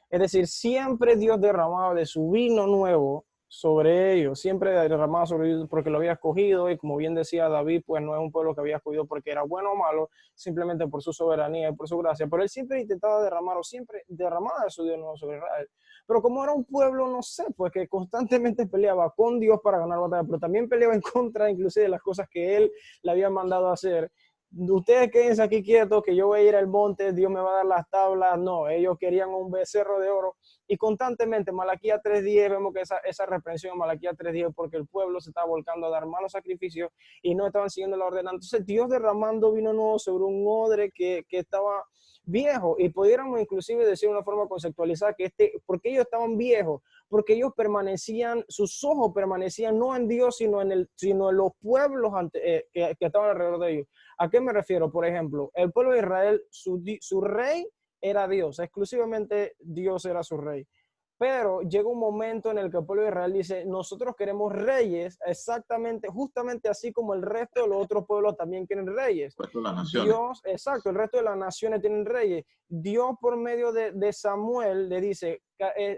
Es decir, siempre Dios derramaba de su vino nuevo sobre ellos, siempre derramaba sobre ellos porque lo había escogido, y como bien decía David, pues no es un pueblo que había escogido porque era bueno o malo, simplemente por su soberanía y por su gracia, pero él siempre intentaba derramar, o siempre derramaba de su Dios nuevo sobre Israel. Pero como era un pueblo, no sé, pues que constantemente peleaba con Dios para ganar batalla, pero también peleaba en contra inclusive de las cosas que él le había mandado a hacer. Ustedes quédense aquí quietos, que yo voy a ir al monte, Dios me va a dar las tablas. No, ellos querían un becerro de oro, y constantemente Malaquías 3:10 vemos que esa reprensión en Malaquías 3:10 porque el pueblo se estaba volcando a dar malos sacrificios y no estaban siguiendo la ordenanza. Entonces Dios derramando vino nuevo sobre un odre que estaba viejo, y pudiéramos inclusive decir de una forma conceptualizada que porque ellos estaban viejos, porque ellos permanecían, sus ojos permanecían no en Dios, sino en los pueblos que estaban alrededor de ellos. ¿A qué me refiero? Por ejemplo, el pueblo de Israel, su rey era Dios, exclusivamente Dios era su rey. Pero llega un momento en el que el pueblo de Israel dice, nosotros queremos reyes exactamente, justamente así como el resto de los otros pueblos también quieren reyes. Dios, exacto, el resto de las naciones tienen reyes. Dios por medio de Samuel le dice,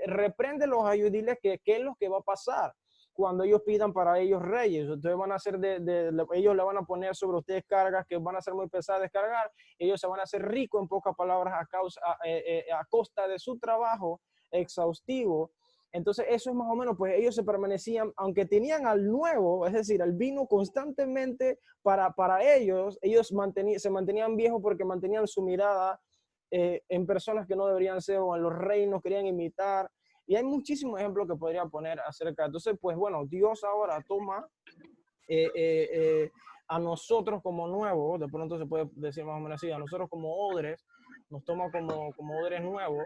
repréndelos a ellos y diles qué es lo que va a pasar cuando ellos pidan para ellos reyes. Ustedes van a hacer ellos le van a poner sobre ustedes cargas que van a ser muy pesadas de cargar. Ellos se van a hacer ricos, en pocas palabras, a costa de su trabajo exhaustivo. Entonces eso es más o menos, pues ellos se permanecían, aunque tenían al nuevo, es decir, al vino constantemente para ellos se mantenían viejos porque mantenían su mirada en personas que no deberían ser, o en los reinos querían imitar. Y hay muchísimos ejemplos que podría poner acerca. Entonces, pues bueno, Dios ahora toma a nosotros como nuevos, de pronto se puede decir más o menos así, a nosotros como odres, nos toma como odres nuevos,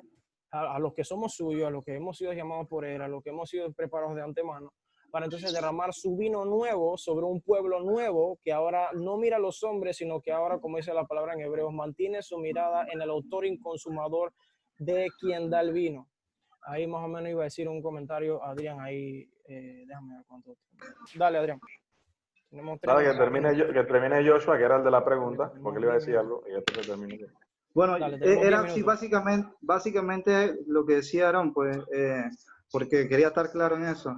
a los que somos suyos, a los que hemos sido llamados por él, a los que hemos sido preparados de antemano, para entonces derramar su vino nuevo sobre un pueblo nuevo que ahora no mira a los hombres, sino que ahora, como dice la palabra en Hebreos, mantiene su mirada en el autor y consumador de quien da el vino. Ahí más o menos iba a decir un comentario, Adrián, ahí, déjame ver cuánto. Dale, Adrián. Nada, que termine Joshua, que era el de la pregunta, porque le iba a decir algo, y después termine yo. Bueno, era así básicamente lo que decía Aaron, pues, porque quería estar claro en eso.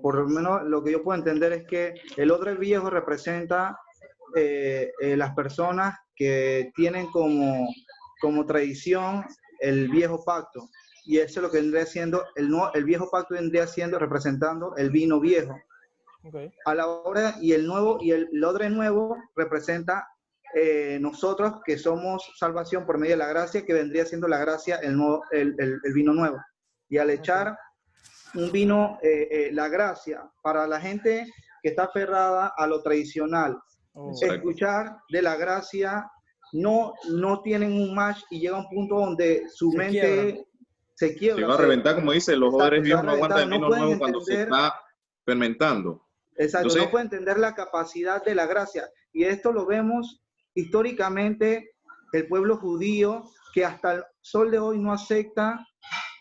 Por lo menos lo que yo puedo entender es que el odre viejo representa las personas que tienen como tradición el viejo pacto, y eso es lo que vendría siendo el viejo pacto, vendría siendo representando el vino viejo. Okay. A la hora, y el odre nuevo representa nosotros que somos salvación por medio de la gracia, que vendría siendo la gracia el vino nuevo. Y al echar un vino, la gracia, para la gente que está aferrada a lo tradicional, escuchar de la gracia, no tienen un match, y llega un punto donde su mente se quiebra. Se va a reventar, como dice, los odres viejos no aguantan el vino nuevo cuando se está fermentando. Exacto. Entonces, no puede entender la capacidad de la gracia. Y esto lo vemos históricamente, el pueblo judío, que hasta el sol de hoy no acepta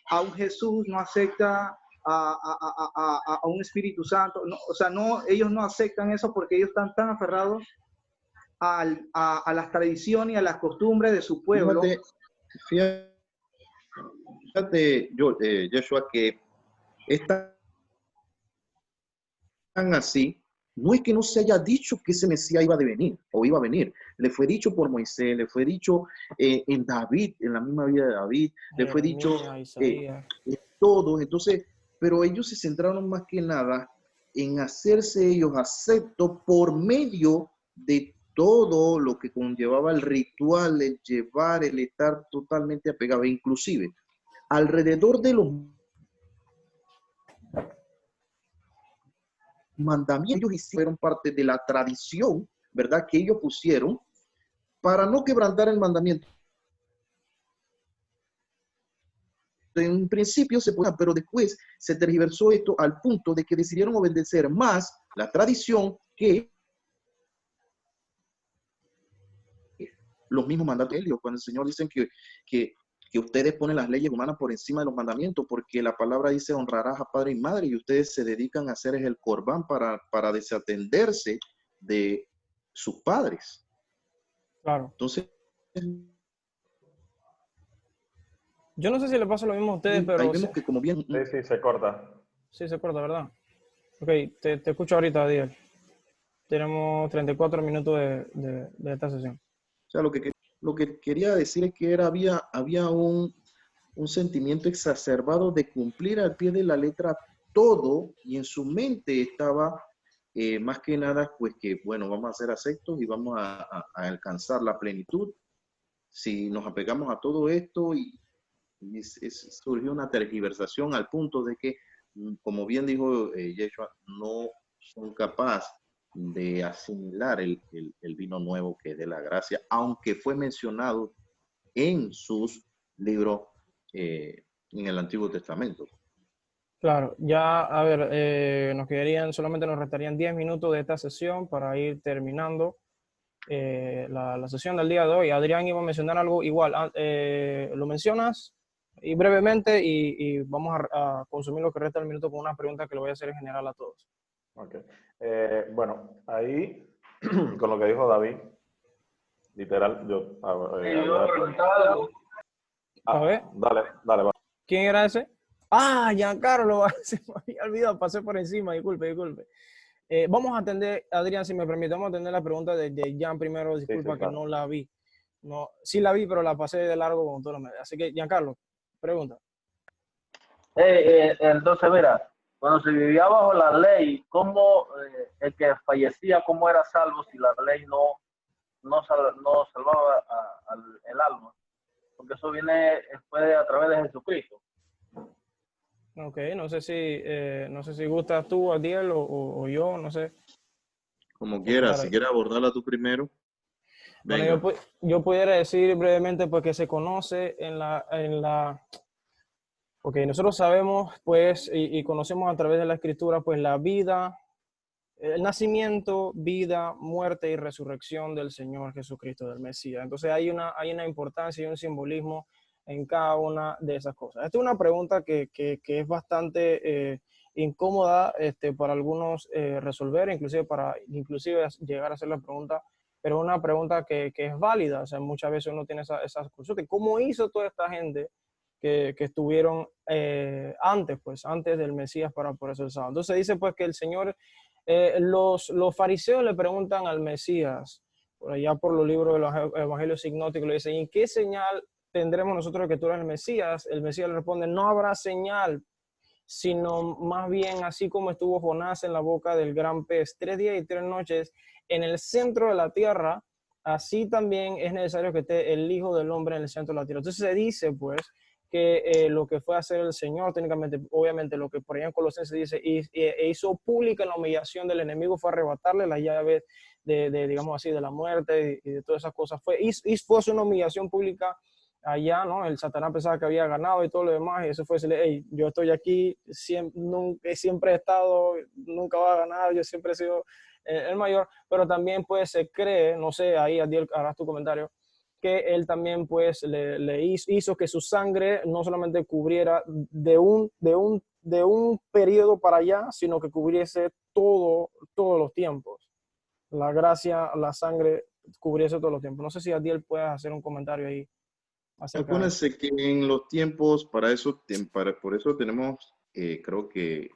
a un Jesús, no acepta a un Espíritu Santo. No, o sea, ellos no aceptan eso porque ellos están tan aferrados a las tradiciones y a las costumbres de su pueblo. Fíjate, Joshua, que es tan así. No es que no se haya dicho que ese Mesías iba a venir. Le fue dicho por Moisés, le fue dicho en David, en la misma vida de David, le fue dicho todos. Entonces, pero ellos se centraron más que nada en hacerse ellos aceptos por medio de todo lo que conllevaba el ritual, el llevar, el estar totalmente apegado. Inclusive, alrededor de los mandamientos, ellos hicieron parte de la tradición, ¿verdad?, que ellos pusieron para no quebrantar el mandamiento. en principio se podía, pero después se tergiversó esto al punto de que decidieron obedecer más la tradición que los mismos mandatos de Dios. Cuando el Señor dice que ustedes ponen las leyes humanas por encima de los mandamientos, porque la palabra dice honrarás a padre y madre, y ustedes se dedican a hacer el corbán para desatenderse de sus padres. Claro. Entonces, yo no sé si le pasa lo mismo a ustedes, pero... ahí vemos que como bien... Sí, sí, se corta. Sí, se corta, ¿verdad? Ok, te escucho ahorita, Adiel. Tenemos 34 minutos de esta sesión. O sea, lo que quería decir es que había un sentimiento exacerbado de cumplir al pie de la letra todo, y en su mente estaba más que nada, pues que, bueno, vamos a ser aceptos y vamos a alcanzar la plenitud si nos apegamos a todo esto, y surgió una tergiversación al punto de que, como bien dijo Yeshua, no son capaces de asimilar el vino nuevo que es de la gracia, aunque fue mencionado en sus libros en el Antiguo Testamento. Claro, ya, a ver, solamente nos restarían 10 minutos de esta sesión para ir terminando la sesión del día de hoy. Adrián iba a mencionar algo igual, lo mencionas y brevemente, y vamos a consumir lo que resta del minuto con una pregunta que le voy a hacer en general a todos. Ok. Bueno, ahí, con lo que dijo David, literal, yo... A ver. Dale, va. ¿Quién era ese? Ah, Giancarlo, se me había olvidado, pasé por encima, disculpe. Vamos a atender, Adrián, si me permite, vamos a atender la pregunta de Jan primero, disculpa, Sí, claro. que no la vi. No, sí la vi, pero la pasé de largo con todo lo medio. Así que, Giancarlo, pregunta. Entonces, mira, cuando se vivía bajo la ley, ¿cómo el que fallecía, cómo era salvo si la ley no salvaba el alma? Porque eso viene después a través de Jesucristo. Ok, no sé si gustas tú, Adiel, o yo, no sé. Como quieras, si quieres abordarla tú primero. Venga. Bueno, yo pudiera decir brevemente, pues, que se conoce porque nosotros sabemos, pues, y conocemos a través de la Escritura, pues, la vida, el nacimiento, vida, muerte y resurrección del Señor Jesucristo, del Mesías. Entonces hay una importancia y un simbolismo en cada una de esas cosas. Esta es una pregunta que es bastante incómoda para algunos resolver, inclusive llegar a hacer la pregunta, pero una pregunta que es válida. O sea, muchas veces uno tiene esas cosas. ¿Cómo hizo toda esta gente que estuvieron antes del Mesías para poder ser salvos? Entonces dice, pues, que el Señor... los fariseos le preguntan al Mesías, por allá por los libros de los evangelios sinópticos, le dicen, ¿y qué señal tendremos nosotros que tú eres el Mesías? El Mesías le responde, no habrá señal, sino más bien así como estuvo Jonás en la boca del gran pez, 3 días y 3 noches en el centro de la tierra, así también es necesario que esté el Hijo del Hombre en el centro de la tierra. Entonces se dice, pues, que lo que fue a hacer el Señor, técnicamente, obviamente, lo que por allá en Colosenses dice, hizo pública la humillación del enemigo, fue arrebatarle las llaves digamos así, de la muerte y de todas esas cosas. Fue una humillación pública allá, ¿no? El Satanás pensaba que había ganado y todo lo demás, y eso fue decirle, hey, yo estoy aquí, siempre he estado, nunca va a ganar, yo siempre he sido el mayor, pero también pues se cree, no sé, ahí Adiel, harás tu comentario, que él también pues le hizo que su sangre no solamente cubriera de un periodo para allá, sino que cubriese todos los tiempos. La gracia, la sangre cubriese todos los tiempos. No sé si Adiel puede hacer un comentario ahí. Acuérdense que en los tiempos, por eso tenemos, creo que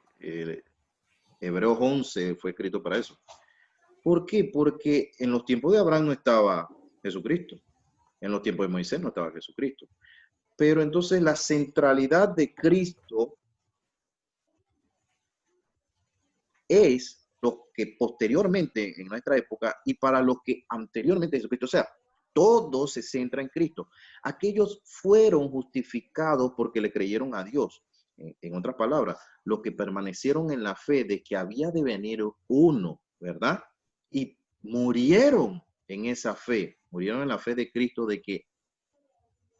Hebreos 11 fue escrito para eso. ¿Por qué? Porque en los tiempos de Abraham no estaba Jesucristo. En los tiempos de Moisés no estaba Jesucristo. Pero entonces la centralidad de Cristo es lo que posteriormente en nuestra época y para lo que anteriormente Jesucristo, o sea, todo se centra en Cristo. Aquellos fueron justificados porque le creyeron a Dios. En otras palabras, los que permanecieron en la fe de que había de venir uno, ¿verdad? Y murieron en esa fe, murieron en la fe de Cristo de que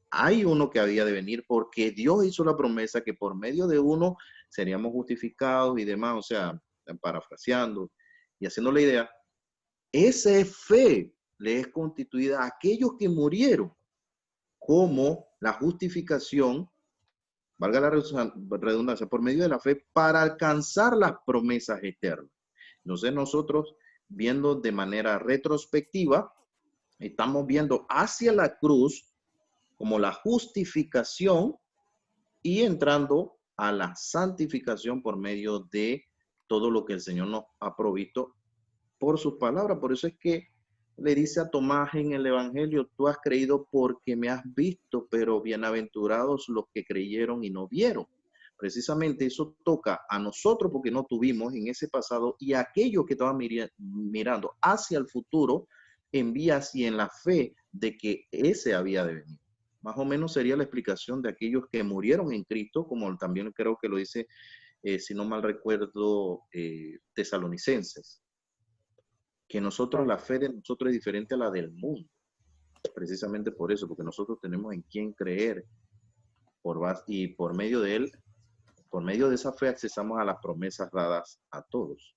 hay uno que había de venir porque Dios hizo la promesa que por medio de uno seríamos justificados y demás, o sea, parafraseando y haciendo la idea, esa fe le es constituida a aquellos que murieron como la justificación, valga la redundancia, por medio de la fe para alcanzar las promesas eternas. Entonces nosotros, viendo de manera retrospectiva, estamos viendo hacia la cruz como la justificación y entrando a la santificación por medio de todo lo que el Señor nos ha provisto por sus palabras. Por eso es que le dice a Tomás en el Evangelio, tú has creído porque me has visto, pero bienaventurados los que creyeron y no vieron. Precisamente eso toca a nosotros porque no tuvimos en ese pasado, y a aquellos que estaban mirando hacia el futuro, envía así en la fe de que ese había de venir. Más o menos sería la explicación de aquellos que murieron en Cristo, como también creo que lo dice, si no mal recuerdo, Tesalonicenses. Que nosotros, la fe de nosotros es diferente a la del mundo. Precisamente por eso, porque nosotros tenemos en quién creer. Y por medio de él, por medio de esa fe, accesamos a las promesas dadas a todos.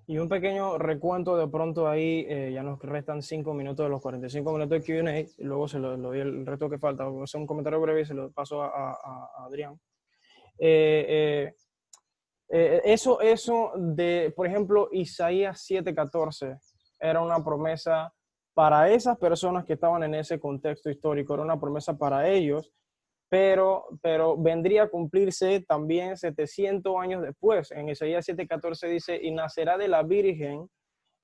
Y un pequeño recuento de pronto ahí, ya nos restan 5 minutos de los 45 minutos de Q&A, y luego se lo doy el resto que falta. Voy a hacer un comentario breve y se lo paso a Adrián. Eso de, por ejemplo, Isaías 7:14, era una promesa para esas personas que estaban en ese contexto histórico, era una promesa para ellos, pero vendría a cumplirse también 700 años después. En Isaías 7:14 dice, y nacerá de la virgen,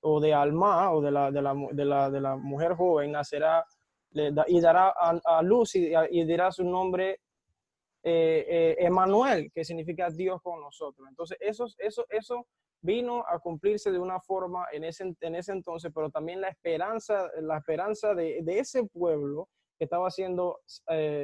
o de Alma, o de la mujer joven, nacerá, y dará a luz, y dirá su nombre Emmanuel, que significa Dios con nosotros. Entonces eso vino a cumplirse de una forma en ese entonces, pero también la esperanza de ese pueblo que estaba siendo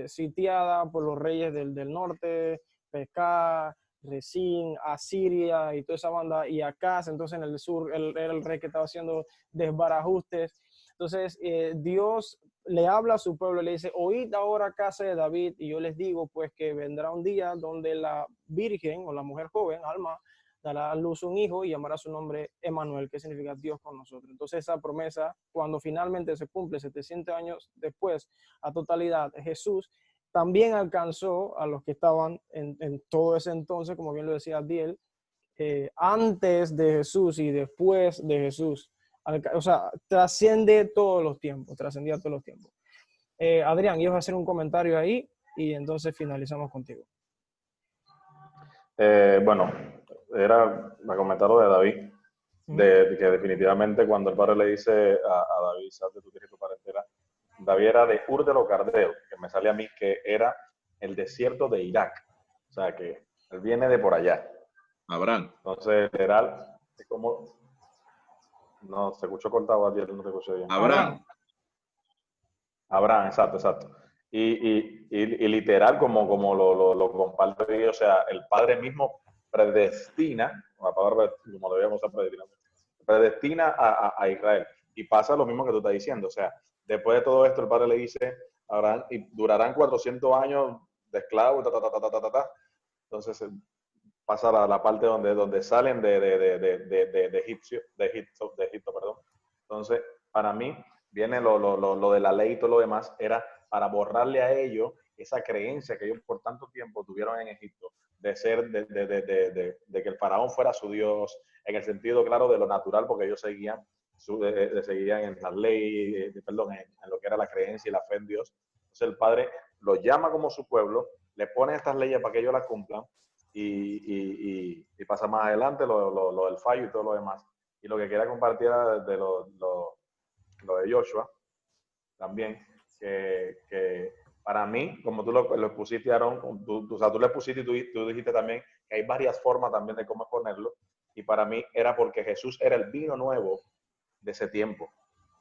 sitiada por los reyes del norte, Pescar, Resín, Asiria y toda esa banda, y Acaz. Entonces en el sur era el rey que estaba haciendo desbarajustes. Entonces Dios le habla a su pueblo y le dice, oíd ahora, casa de David, y yo les digo pues que vendrá un día donde la virgen o la mujer joven, Alma, dará a luz un hijo y llamará su nombre Emmanuel, que significa Dios con nosotros. Entonces esa promesa, cuando finalmente se cumple 700 años después, a totalidad, Jesús también alcanzó a los que estaban en todo ese entonces, como bien lo decía Adiel, antes de Jesús y después de Jesús. O sea, trasciende todos los tiempos, trascendía todos los tiempos. Adrián, ibas a hacer un comentario ahí y entonces finalizamos contigo. Bueno, era para comentar lo de David, de que definitivamente cuando el padre le dice a David, sal de tu tierra y tu parentela, David era de Ur de los Caldeos, que me sale a mí que era el desierto de Irak, o sea que él viene de por allá. Abraham. Entonces, literal, es como... No, se escuchó cortado ayer, no te escuché bien. Abraham, exacto. Y literal, como lo comparte, o sea, el Padre mismo predestina, la palabra, como lo debíamos predestina a Israel. Y pasa lo mismo que tú estás diciendo, o sea, después de todo esto, el Padre le dice a Abraham, y durarán 400 años de esclavo, Entonces, pasa la parte donde salen de Egipto, perdón. Entonces, para mí, viene lo de la ley y todo lo demás, era para borrarle a ellos esa creencia que ellos por tanto tiempo tuvieron en Egipto, de que el faraón fuera su Dios, en el sentido claro de lo natural, porque ellos seguían en la ley, en lo que era la creencia y la fe en Dios. Entonces el Padre los llama como su pueblo, le pone estas leyes para que ellos las cumplan, y pasa más adelante lo del fallo y todo lo demás. Y lo que quería compartir era de lo de Joshua también, que para mí, como tú lo expusiste, Aaron, tú lo expusiste y tú dijiste también que hay varias formas también de cómo ponerlo, y para mí era porque Jesús era el vino nuevo de ese tiempo,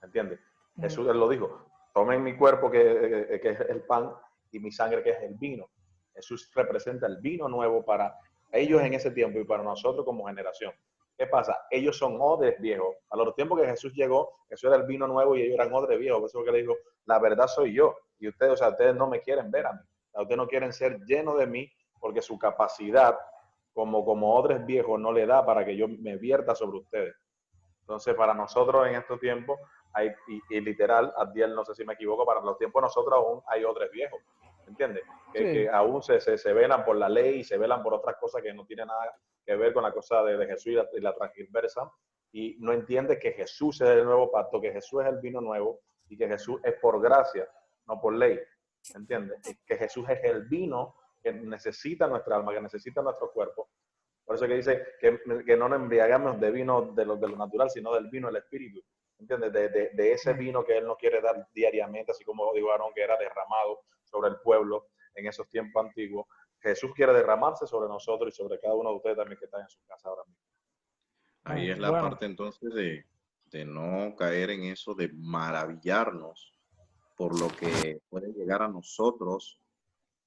¿entiendes? Jesús, él lo dijo, tomen mi cuerpo que es el pan y mi sangre que es el vino. Jesús representa el vino nuevo para ellos en ese tiempo y para nosotros como generación. ¿Qué pasa? Ellos son odres viejos. A los tiempos que Jesús llegó, eso era el vino nuevo y ellos eran odres viejos. Por eso es que le dijo, la verdad soy yo. Y ustedes, o sea, ustedes no me quieren ver a mí. O sea, ustedes no quieren ser llenos de mí porque su capacidad como odres viejos no le da para que yo me vierta sobre ustedes. Entonces, para nosotros en estos tiempos, hay, y literal, Abdiel, no sé si me equivoco, para los tiempos de nosotros aún hay odres viejos. ¿Entiendes? Que aún se velan por la ley y se velan por otras cosas que no tienen nada que ver con la cosa de Jesús y la transversa, y no entiende que Jesús es el nuevo pacto, que Jesús es el vino nuevo y que Jesús es por gracia, no por ley. ¿Entiendes? Que Jesús es el vino que necesita nuestra alma, que necesita nuestro cuerpo. Por eso que dice que no nos embriagamos de vino de lo natural, sino del vino del Espíritu. ¿Entiendes? De ese vino que Él nos quiere dar diariamente, así como dijo Aarón, que era derramado sobre el pueblo en esos tiempos antiguos. Jesús quiere derramarse sobre nosotros y sobre cada uno de ustedes también que están en su casa ahora mismo. Ahí es la parte entonces de no caer en eso de maravillarnos por lo que puede llegar a nosotros.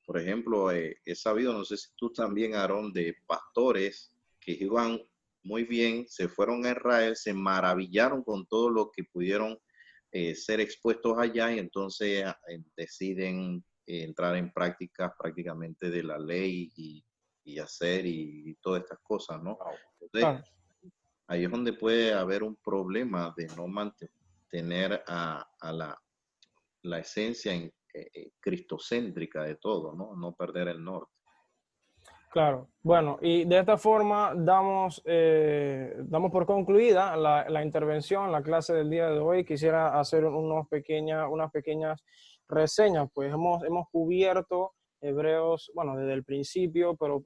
Por ejemplo, he sabido, no sé si tú también, Aarón, de pastores que iban muy bien, se fueron a Israel, se maravillaron con todo lo que pudieron ser expuestos allá y entonces deciden entrar en prácticas prácticamente de la ley y hacer y todas estas cosas, ¿no? Entonces, ahí es donde puede haber un problema de no mantener a la esencia cristocéntrica de todo, ¿no? No perder el norte. Claro, bueno, y de esta forma damos por concluida la intervención, la clase del día de hoy. Quisiera hacer unas pequeñas reseñas, pues hemos cubierto Hebreos, bueno, desde el principio, pero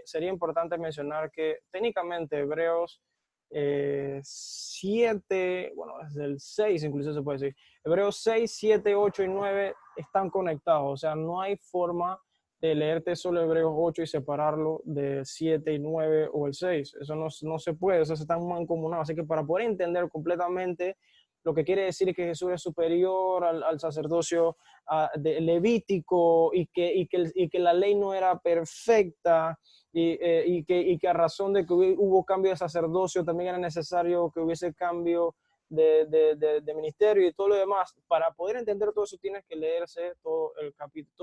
sería importante mencionar que técnicamente Hebreos 7, bueno, desde el 6 incluso se puede decir, Hebreos 6, 7, 8 y 9 están conectados, o sea, no hay forma de leerte solo Hebreos 8 y separarlo de 7 y 9 o el 6. Eso no se puede, o sea, se están mancomunados. Así que para poder entender completamente lo que quiere decir que Jesús es superior al sacerdocio levítico y que la ley no era perfecta y que a razón de que hubo cambio de sacerdocio también era necesario que hubiese cambio de ministerio y todo lo demás. Para poder entender todo eso tienes que leerse todos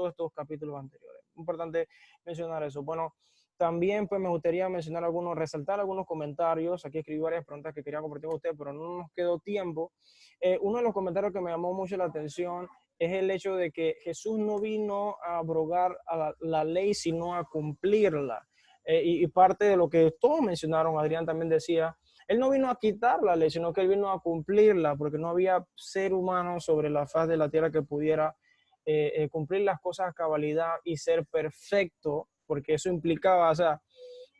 estos capítulos anteriores. Importante mencionar eso. Bueno, también pues me gustaría resaltar algunos comentarios. Aquí escribí varias preguntas que quería compartir con ustedes, pero no nos quedó tiempo. Uno de los comentarios que me llamó mucho la atención es el hecho de que Jesús no vino a abrogar a la ley, sino a cumplirla. Y parte de lo que todos mencionaron, Adrián también decía, Él no vino a quitar la ley, sino que Él vino a cumplirla, porque no había ser humano sobre la faz de la tierra que pudiera cumplir las cosas a cabalidad y ser perfecto, porque eso implicaba, o sea,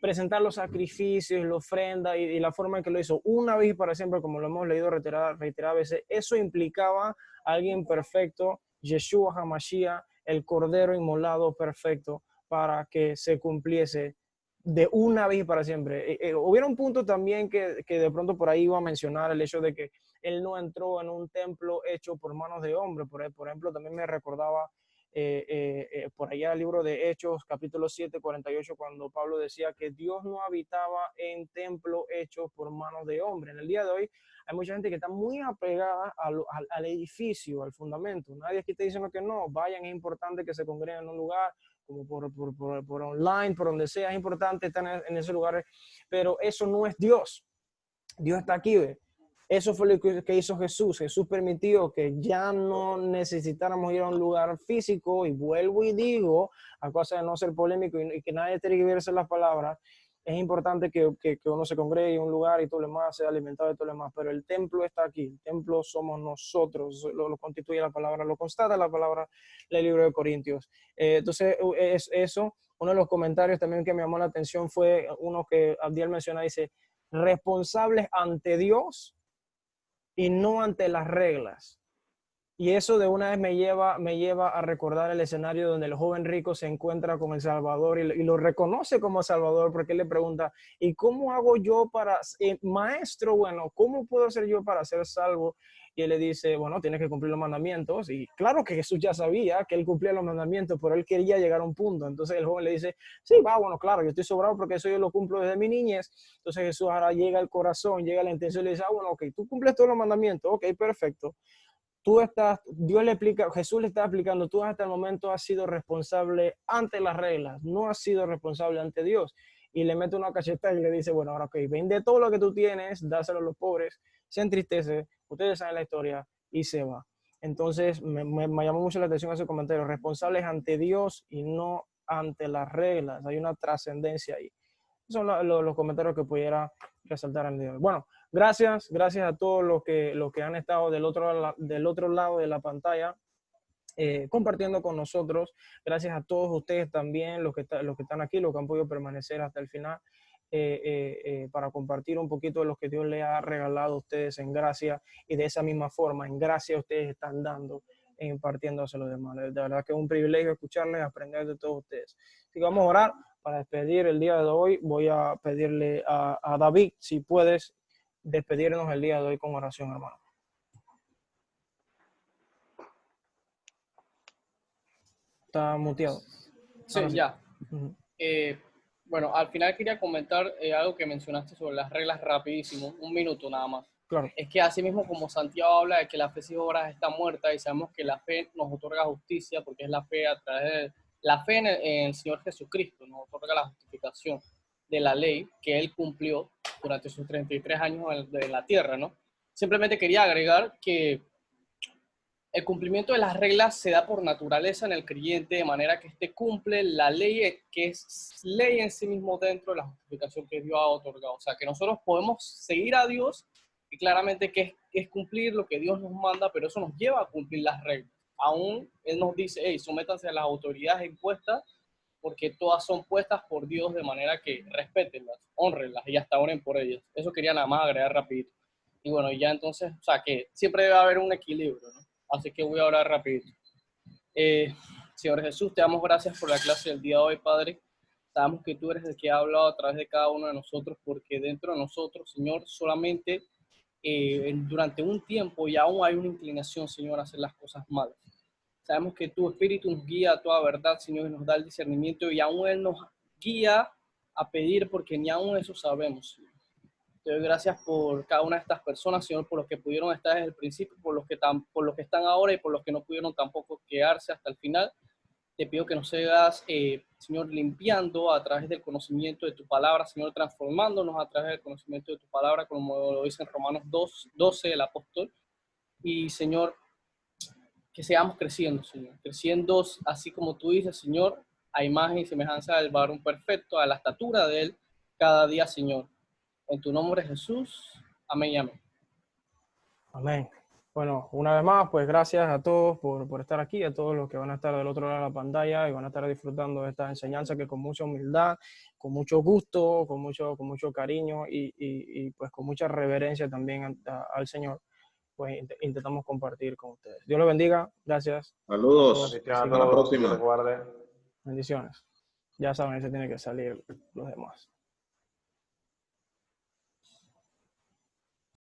presentar los sacrificios, la ofrenda y la forma en que lo hizo una vez y para siempre, como lo hemos leído reiteradas veces, eso implicaba a alguien perfecto, Yeshua HaMashiach, el Cordero inmolado perfecto, para que se cumpliese de una vez y para siempre. Hubiera un punto también que de pronto por ahí iba a mencionar, el hecho de que Él no entró en un templo hecho por manos de hombre. Por ejemplo, también me recordaba por allá el libro de Hechos, capítulo 7, 48, cuando Pablo decía que Dios no habitaba en templo hecho por manos de hombre. En el día de hoy hay mucha gente que está muy apegada al edificio, al fundamento. Nadie aquí está diciendo que no, vayan, es importante que se congreguen en un lugar, como por online, por donde sea, es importante estar en esos lugares, pero eso no es Dios. Dios está aquí, ¿ve? Eso fue lo que hizo Jesús. Jesús permitió que ya no necesitáramos ir a un lugar físico, y vuelvo y digo, a causa de no ser polémico y que nadie tiene que verse las palabras, es importante que uno se congregue en un lugar y todo lo demás, sea alimentado y todo lo demás, pero el templo está aquí, el templo somos nosotros, lo constituye la palabra, lo constata la palabra del libro de Corintios. Entonces, es eso. Uno de los comentarios también que me llamó la atención fue uno que Abdiel menciona, dice, responsables ante Dios y no ante las reglas. Y eso de una vez me lleva a recordar el escenario donde el joven rico se encuentra con el Salvador y lo reconoce como Salvador, porque él le pregunta, ¿y cómo hago yo para, maestro, bueno, cómo puedo hacer yo para ser salvo? y él le dice, bueno, tienes que cumplir los mandamientos. Y claro que Jesús ya sabía que él cumplía los mandamientos, pero él quería llegar a un punto. Entonces el joven le dice, sí, va, bueno, claro, yo estoy sobrado porque eso yo lo cumplo desde mi niñez. Entonces Jesús ahora llega al corazón, llega a la intención y le dice, bueno, ok, tú cumples todos los mandamientos, ok, perfecto. Jesús le está explicando, tú hasta el momento has sido responsable ante las reglas, no has sido responsable ante Dios. Y le mete una cachetada y le dice, bueno, ahora ok, vende todo lo que tú tienes, dáselo a los pobres, se entristece, ustedes saben la historia y se va. Entonces me llamó mucho la atención ese comentario, responsables ante Dios y no ante las reglas, hay una trascendencia ahí. Esos son los comentarios que pudiera resaltar al día de hoy. Bueno, gracias a todos los que han estado del otro lado de la pantalla compartiendo con nosotros. Gracias a todos ustedes también, los que están aquí, los que han podido permanecer hasta el final para compartir un poquito de lo que Dios les ha regalado a ustedes en gracia, y de esa misma forma, en gracia ustedes están dando e impartiéndose a los demás. De verdad que es un privilegio escucharles, aprender de todos ustedes. Así que vamos a orar para despedir el día de hoy. Voy a pedirle a David, si puedes despedirnos el día de hoy con oración, hermano. Está muteado. Sí, ya. Bueno, al final quería comentar algo que mencionaste sobre las reglas rapidísimo, un minuto nada más. Claro. Es que así mismo como Santiago habla de que la fe sin obras está muerta, y sabemos que la fe nos otorga justicia porque es la fe a través de la fe en el Señor Jesucristo, nos otorga la justificación de la ley que Él cumplió durante sus 33 años de la tierra, ¿no? Simplemente quería agregar que el cumplimiento de las reglas se da por naturaleza en el creyente, de manera que éste cumple la ley, que es ley en sí mismo dentro de la justificación que Dios ha otorgado. O sea, que nosotros podemos seguir a Dios, y claramente que es cumplir lo que Dios nos manda, pero eso nos lleva a cumplir las reglas. Aún Él nos dice, hey, sométanse a las autoridades impuestas, porque todas son puestas por Dios, de manera que respétenlas, honrenlas y hasta oren por ellas. Eso quería nada más agregar rapidito. Y bueno, ya entonces, o sea, que siempre debe haber un equilibrio, ¿no? Así que voy a orar rapidito. Señor Jesús, te damos gracias por la clase del día de hoy, Padre. Sabemos que tú eres el que ha hablado a través de cada uno de nosotros, porque dentro de nosotros, Señor, solamente durante un tiempo y aún hay una inclinación, Señor, a hacer las cosas malas. Sabemos que tu Espíritu nos guía a toda verdad, Señor, y nos da el discernimiento, y aún Él nos guía a pedir, porque ni aún eso sabemos, Señor. Te doy gracias por cada una de estas personas, Señor, por los que pudieron estar desde el principio, por los que están ahora y por los que no pudieron tampoco quedarse hasta el final. Te pido que nos sigas, Señor, limpiando a través del conocimiento de tu palabra, Señor, transformándonos a través del conocimiento de tu palabra, como lo dice en Romanos 2:12 el apóstol. Y, Señor, que sigamos creciendo, Señor, creciendo así como tú dices, Señor, a imagen y semejanza del varón perfecto, a la estatura de Él cada día, Señor. En tu nombre, Jesús. Amén y amén. Amén. Bueno, una vez más, pues gracias a todos por estar aquí, a todos los que van a estar del otro lado de la pantalla y van a estar disfrutando de esta enseñanza que con mucha humildad, con mucho gusto, con mucho cariño y pues con mucha reverencia también al Señor, pues intentamos compartir con ustedes. Dios los bendiga. Gracias. Saludos. Hasta la próxima. Dios les guarde. Bendiciones. Ya saben, se tiene que salir los demás.